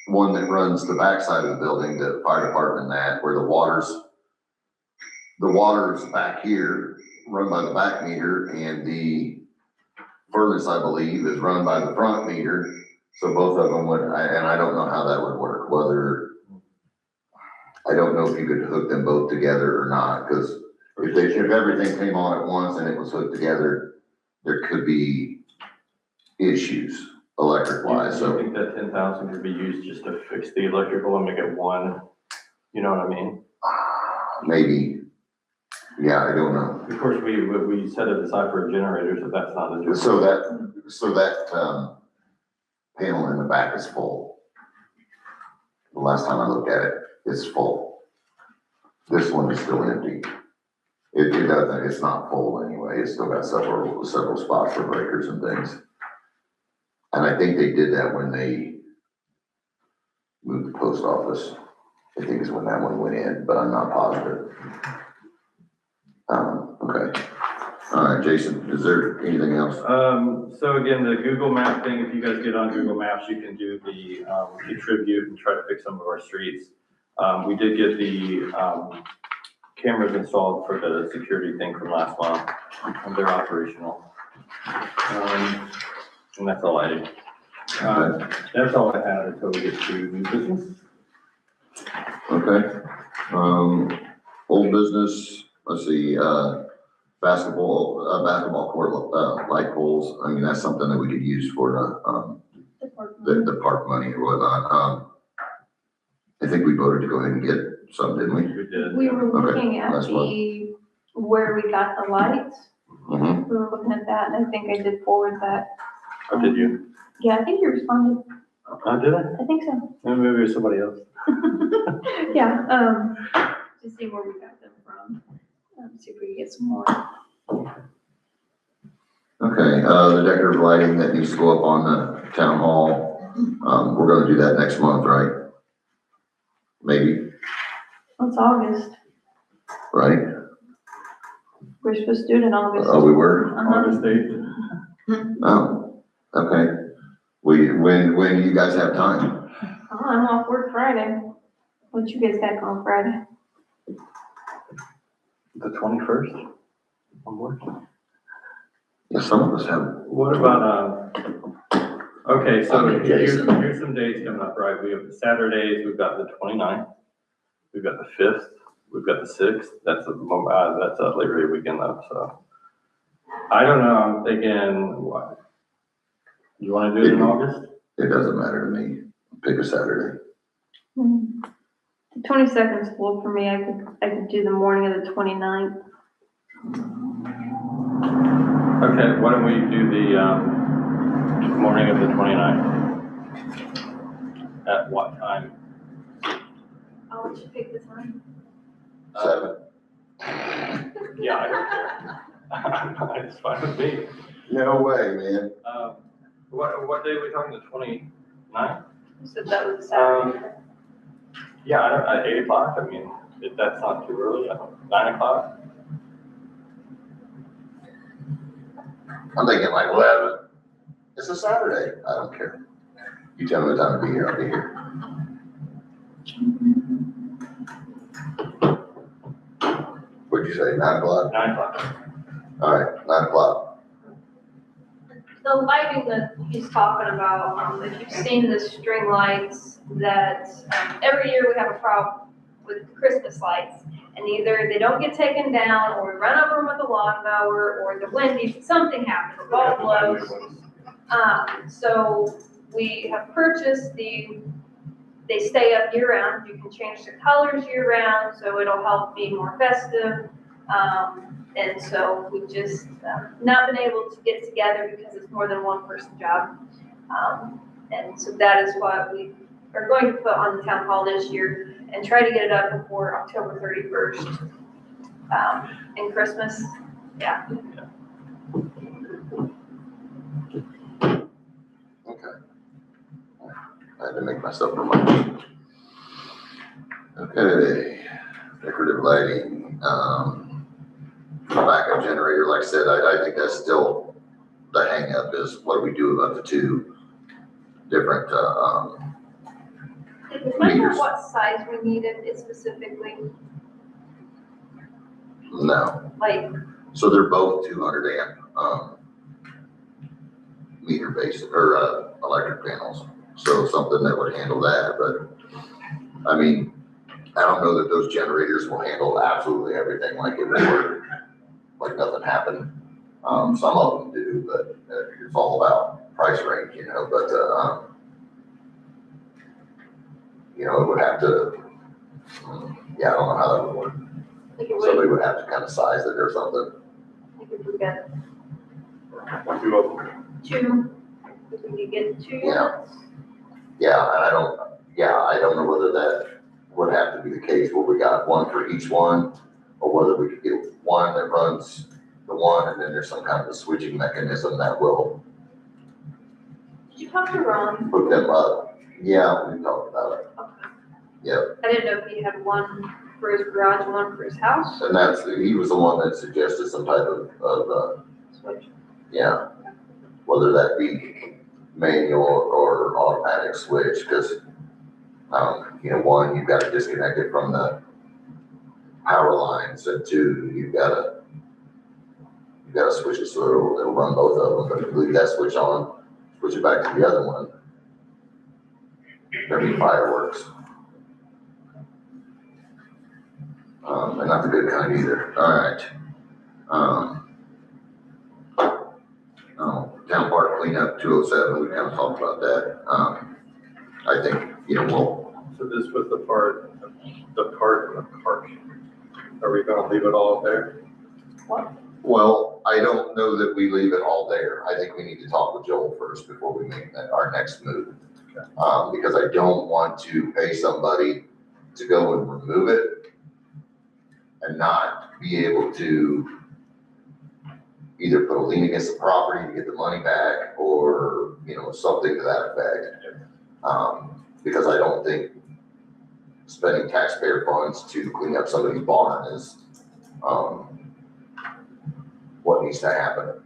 one that runs the back side of the building, the fire department, where the water's back here, run by the back meter, and the furnace, I believe, is run by the front meter. So both of them would, and I don't know how that would work, I don't know if you could hook them both together or not, because if everything came on at once and it was hooked together, there could be issues electric wise. So I So think that 10,000 could be used just to fix the electrical and make it one, you know what I mean? maybe, yeah, I don't know. Of course, we set it aside for a generator, so that's not a generator. So that panel in the back is full. The last time I looked at it, it's full. This one is still empty. It doesn't, it's not full anyway. It's still got several spots for breakers and things. And I think they did that when they moved the post office. I think is when that one went in, but I'm not positive. Okay. All right, Jason, is there anything else? So again, the Google Map thing, if you guys get on Google Maps, you can do the contribute and try to fix some of our streets. We did get the cameras installed for the security thing from last month, and they're operational. And that's all I, that's all I had until we get to new business. Okay. Old business, let's see, basketball court, light poles. I mean, that's something that we could use for the park money or whatnot. I think we voted to go ahead and get some, didn't we? We did. We were Okay, looking at that's where we got the lights. Mm-hmm. We were looking at that, and I think I did forward that. Oh, did you? Yeah, I think you responded. Did I? I think so. Maybe it was somebody else. Yeah, to see where we got them from. See if we can get some more. Okay, the decorative lighting that needs to go up on the town hall, we're gonna do that next month, right? Maybe, It's August. right? We're supposed to do it in August. Oh, we were? August 8th. Oh, okay. When do you guys have time? Oh, I'm off work Friday. What you guys got on Friday? The 21st? I'm working. Yeah, some of us have. What about, okay, so Okay, Jason. here's some days coming up, right? We have the Saturdays, we've got the 29th, we've got the 5th, we've got the 6th. That's a Labor Day weekend though, so. I don't know, I'm thinking, what? You wanna do it in August? It doesn't matter to me. Pick a Saturday. The 22nd is full for me. I could do the morning of the 29th. Okay, why don't we do the, morning of the 29th? At what time? I'll let you pick the time. 7. Yeah, I don't care. It's fine with me. No way, man. What day are we talking, the 29th? You said that was a Saturday. Yeah, at 8 o'clock, I mean, if that's not too early, 9 o'clock? I'm thinking like 11. It's a Saturday. I don't care. You tell me what time to be here, I'll be here. What'd you say, 9 o'clock? 9 o'clock. All right, 9 o'clock. The lighting that he's talking about, if you've seen the string lights that, every year we have a problem with with Christmas lights. And either they don't get taken down, or we run over them with a lawnmower, or the windy, something happens, the ball blows. So we have purchased they stay up year round. You can change the colors year round, so it'll help be more festive. And so we've just not been able to get together because it's more than one person job. And so that is what we are going to put on the town hall this year and try to get it up before October 31st. And Christmas, yeah. Okay. I had to make myself remind. Okay, decorative lighting, backup generator, like I said, I think that's still the hang up is what do we do about the two different, Did we find out meters. what size we needed it specifically? no. Like, So they're both 200 amp, meter base or, electric panels. So something that would handle that, but I mean, I don't know that those generators will handle absolutely everything like it would work, like nothing happened. Some of them do, but it's all about price range, you know, but, you know, it would have to, yeah, I don't know how that would work. like it Somebody would, would have to kind of size it or something. like if we got Two of them. two, if we could get two Yeah. units. Yeah, and I don't know whether that would have to be the case, where we got one for each one, or whether we could get one that runs the one, and then there's some kind of a switching mechanism that will Did you talk to Ron? hook them up. Yeah, we talked about it. Okay. Yep, I didn't know if he had one for his garage and one for his house. and he was the one that suggested some type of, Switch. yeah, whether that be manual or automatic switch, because, you know, one, you've got to disconnect it from the power lines, and two, you've got to switch it so it'll run both of them, but if you leave that switch on, switch it back to the other one, there'll be fireworks. And not the good kind either, all right. Town park cleanup, 207, we kind of talked about that. I think, you know, So this was the part in the park. Are we gonna leave it all there? well, I don't know that we leave it all there. I think we need to talk with Joel first before we make our next move. Because I don't want to pay somebody to go and remove it and not be able to either put a lien against the property to get the money back, or, you know, something to that effect. Because I don't think spending taxpayer funds to clean up somebody's barn is, what needs to happen.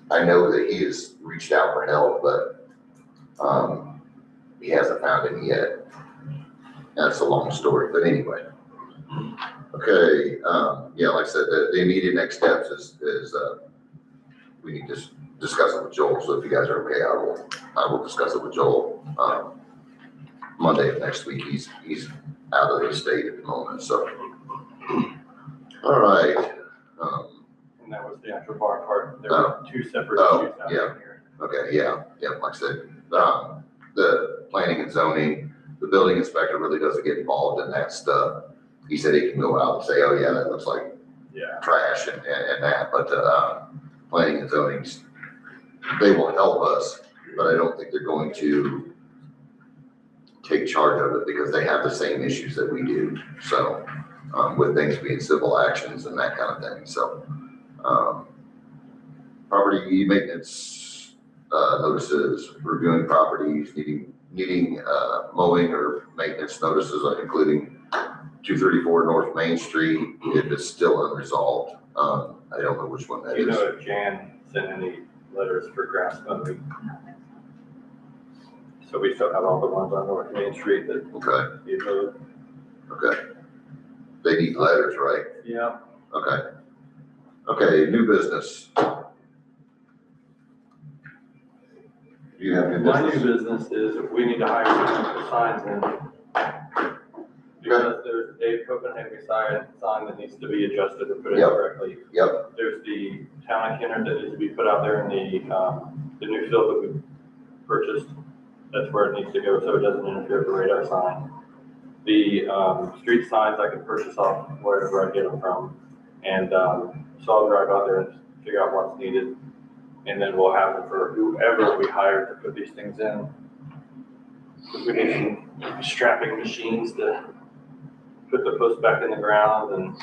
I know that he has reached out for help, but, he hasn't found any yet. That's a long story, but anyway. Okay, yeah, like I said, the immediate next steps is, we need to discuss it with Joel, so if you guys are okay, I will discuss it with Joel, Monday of next week. He's out of the state at the moment, so. All right, And that was the actual bar part. There were two separate Oh, issues out yeah. here. okay, yeah, like I said, the planning and zoning, the building inspector really doesn't get involved in that stuff. He said he can go out and say, oh yeah, that looks like Yeah. trash and that, but, planning and zoning, they will help us, but I don't think they're going to take charge of it because they have the same issues that we do. So, with things being civil actions and that kind of thing, so, property maintenance, notices, reviewing properties, needing mowing or maintenance notices, including 234 North Main Street, if it's still unresolved. I don't know which one that Do you is. know if Jan sent any letters for grass mowing? So we still have all the ones on North Main Street that Okay, you mowed? okay. They need letters, right? Yeah. Okay. Okay, new business. Do you have new My new business? business is we need to hire someone to put signs in because there's a Dave Copenhagen sign that needs to be adjusted or put in Yep. correctly. Yep, There's the town of Kennard that needs to be put out there in the new field that we purchased. That's where it needs to go, so it doesn't interfere with the radar sign. The, street signs I can purchase off wherever I get them from. And, so I'll drive out there and figure out what's needed. And then we'll have them for whoever we hire to put these things in. We need some strapping machines to put the post back in the ground, and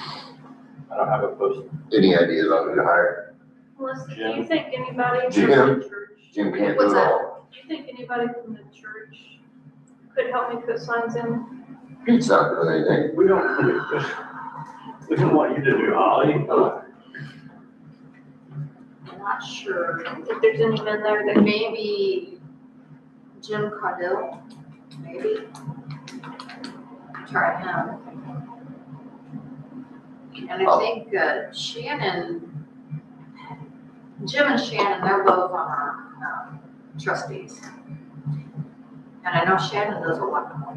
I don't have a post. any ideas on who to hire? Melissa, do Jim. you think anybody from Jim. the church, Jim can't do What's it that? all. do you think anybody from the church could help me put signs in? Pete's not doing anything. We don't want you to do Ollie. I'm not sure, If there's any men there that maybe Jim Caudill, maybe. Try him. And I think Shannon, Jim and Shannon, they're both on our trustees. And I know Shannon does electrical.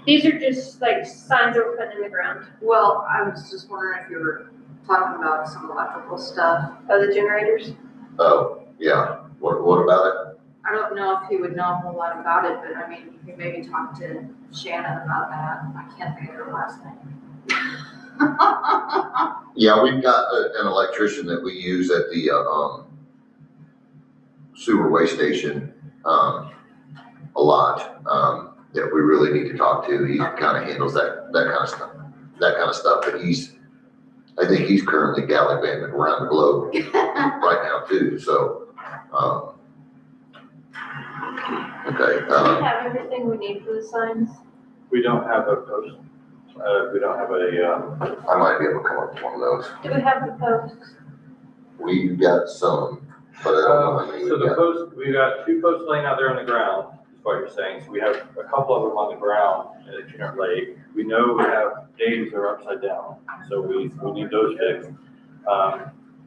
these are just like signs that we're putting in the ground. Well, I was just wondering if you were talking about some electrical stuff. Oh, the generators? Oh, yeah. What about it? I don't know if he would know a whole lot about it, but I mean, you could maybe talk to Shannon about that. I can't think of her last name. Yeah, we've got an electrician that we use at the, sewer waste station, a lot, that we really need to talk to. He kind of handles that kind of stuff, but I think he's currently gallivanting around the globe right now too, so, okay, Do we have everything we need for the signs? We don't have a post, we don't have a, I might be able to come up with one of those. Do we have the posts? We've got some, but I don't know how many so we've the got. post, we've got 2 posts laying out there on the ground, is what you're saying. So we have a couple of them on the ground at Kennard Lake. We know we have Dave's that are upside down, so we need those fixed.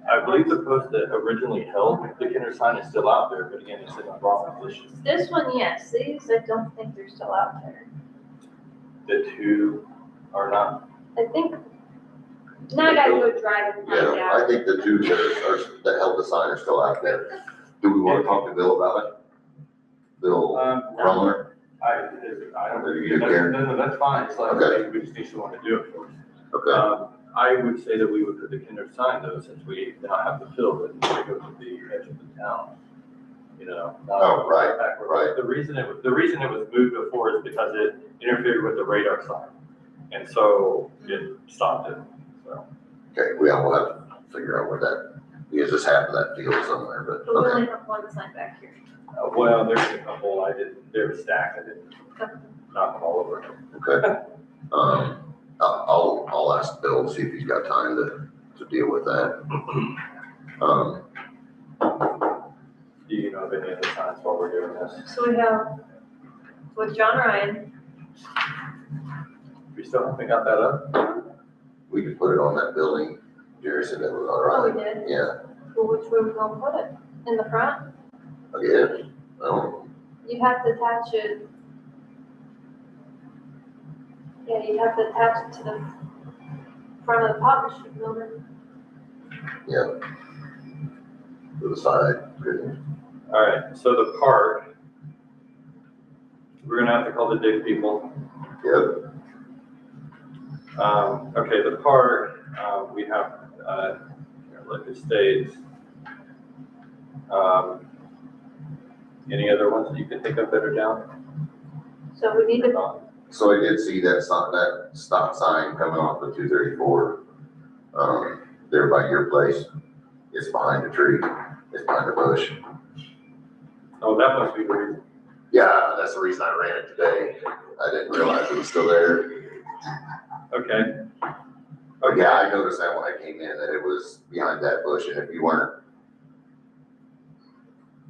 I believe the post that originally held the Kennard sign is still out there, but again, it's in the wrong position. This one, yes. These, I don't think they're still out there. The 2 are not. I think, now I gotta go drive and find Yeah, I out. think the 2 that held the sign are still out there. Do we want to talk to Bill about it? Bill Rumler? I don't. Or you care? No, that's fine. It's like, Okay. we just need someone to do it for us. Okay, I would say that we would put the Kennard sign though, since we now have the field that needs to go to the edge of the town. You know? Oh, right, Backward. right. The reason it was moved before is because it interfered with the radar sign. And so it stopped it, so. okay, we'll have to figure out where that, because it's half of that field somewhere, but, But we okay. only have one sign back here. Well, there's a couple, they're stacked, I didn't knock them all over. Okay. I'll ask Bill, see if he's got time to deal with that. Do you know of any other signs while we're doing this? So we have with John Ryan, We still haven't got that up? We could put it on that building. Jerry said that was all oh, we right. did. Yeah, Well, which way we gonna put it? In the front? I guess. Oh, You have to attach it. Yeah, you have to attach it to the front of the partnership building. yeah. To the side. Good. All right, so the park, we're gonna have to call the dig people. Yep, Okay, the park, we have, Kennard Lake Estates. Any other ones that you can think of that are down? So we need to, so I did see that stop sign coming off of 234, there by your place. It's behind the tree, it's behind the bush. Oh, that must be the reason. Yeah, that's the reason I ran it today. I didn't realize it was still there. Okay. But yeah, I noticed that when I came in, that it was behind that bush, and if you weren't,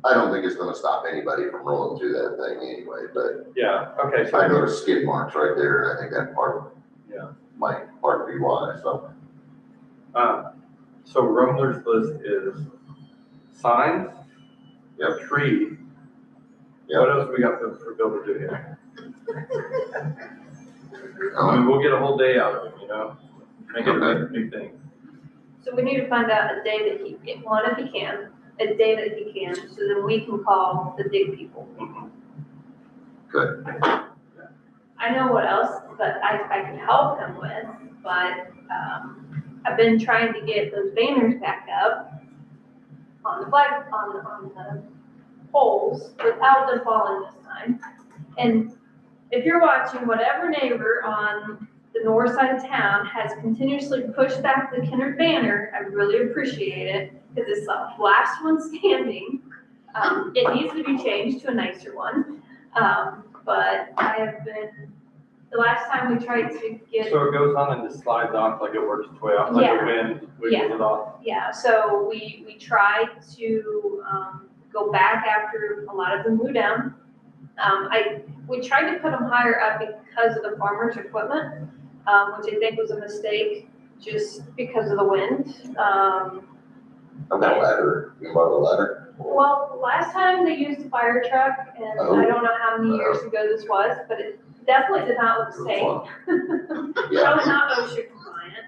I don't think it's gonna stop anybody from rolling through that thing anyway, but Yeah, okay, I so, noticed skid marks right there, and I think that part yeah. might be why, so. So Rumler's list is signs. Yep. Tree. Yep. What else we got for Bill to do here? I mean, we'll get a whole day out of it, you know, make it a big thing. So we need to find out a day that he, if he can, a day that he can, so then we can call the dig people. Good. I know what else, but I can help him with, but, I've been trying to get those banners back up on the on the poles without them falling this time. And if you're watching, whatever neighbor on the north side of town has continuously pushed back the Kennard banner, I really appreciate it, because it's the last one standing. It needs to be changed to a nicer one. But I have been, the last time we tried to get. So it goes on and it slides off like it works its way off, like the wind wiggles it off. Yeah, so we tried to, go back after a lot of them blew down. We tried to put them higher up because of the farmer's equipment, which I think was a mistake just because of the wind. I've got a ladder. You borrow a ladder? Well, last time they used a fire truck, and I don't know how many years ago this was, but it definitely did not look safe. Probably not OSHA compliant.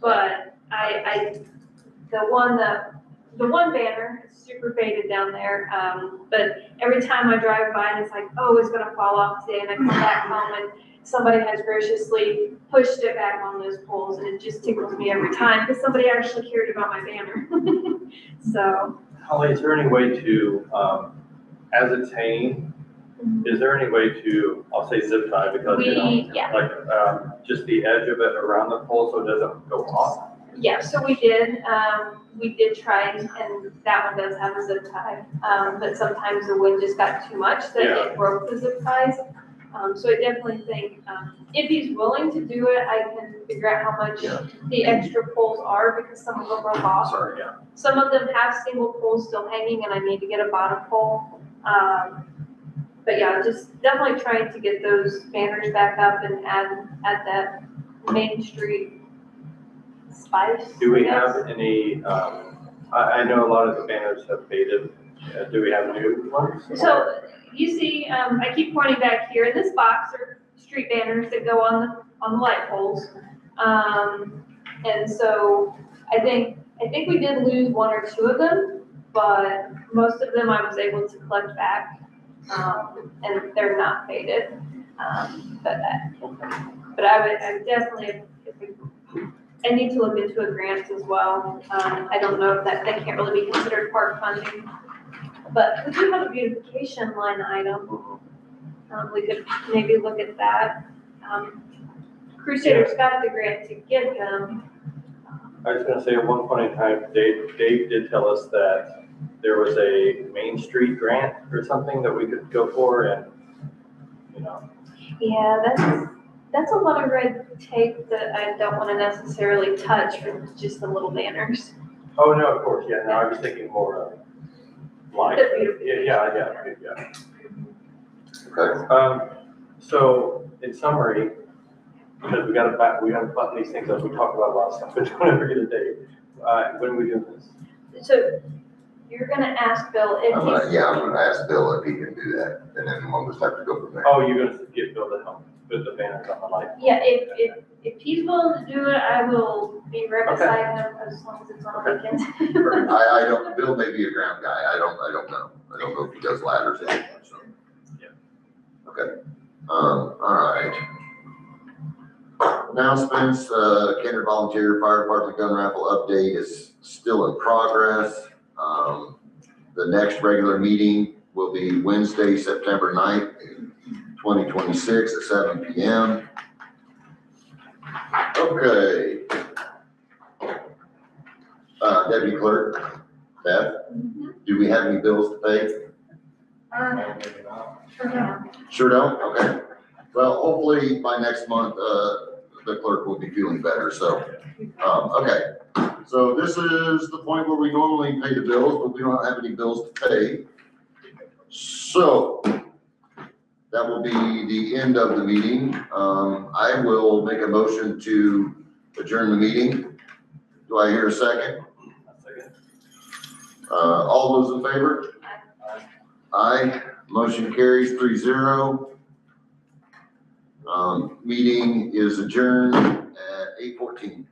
But the one banner is super faded down there. But every time I drive by, and it's like, oh, it's gonna fall off today, and I come back home and somebody has graciously pushed it back on those poles, and it just tickles me every time, because somebody actually cared about my banner. So. Holly, is there any way to, as it's hanging, is there any way to, I'll say zip tie, because, you know, like, just the edge of it around the pole so it doesn't go off? Yeah, so we did try, and that one does have a zip tie, but sometimes the wind just got too much that it broke the zip ties. So I definitely think, if he's willing to do it, I can figure out how much the extra poles are, because some of them broke off. Sorry, yeah. Some of them have single poles still hanging, and I need to get a bottom pole. But yeah, just definitely trying to get those banners back up and add that Main Street spice. Do we have any, I know a lot of the banners have faded. Do we have new ones? So you see, I keep pointing back here, in this box are street banners that go on the light poles. And so I think we did lose one or two of them, but most of them I was able to collect back, and they're not faded. But I definitely, I need to look into a grant as well. I don't know if that can't really be considered park funding, but we do have a beautification line item. We could maybe look at that. Crusaders got the grant to get them. I was gonna say, at one point in time, Dave did tell us that there was a Main Street grant or something that we could go for, and, you know. Yeah, that's a lot of red tape that I don't want to necessarily touch for just the little banners. Oh, no, of course, yeah, no, I was thinking more of like, yeah. Okay. So in summary, because we gotta button these things up, we talk about a lot of stuff, but don't ever get a date. When are we doing this? So you're gonna ask Bill if I'm he's. gonna ask Bill if he can do that, and then we'll just have to go from there. Oh, you're gonna get Bill to help put the banners on the light? Yeah, if he's willing to do it, I will be right beside him as long as it's on the weekend. I don't, Bill may be a ground guy, I don't know. I don't know if he does ladders anymore, so. Yeah. Okay, all right. Announcements, Kennard Volunteer Fire Department gun raffle update is still in progress. The next regular meeting will be Wednesday, September 9th, 2026 at 7 p.m. Okay. Deputy Clerk, Beth, do we have any bills to pay? Sure don't? Okay. Well, hopefully by next month, the clerk will be feeling better, so, okay. So this is the point where we normally pay the bills, but we don't have any bills to pay. So that will be the end of the meeting. I will make a motion to adjourn the meeting. Do I hear a second? All those in favor? Aye. Motion carries 3-0. Meeting is adjourned at 8:14.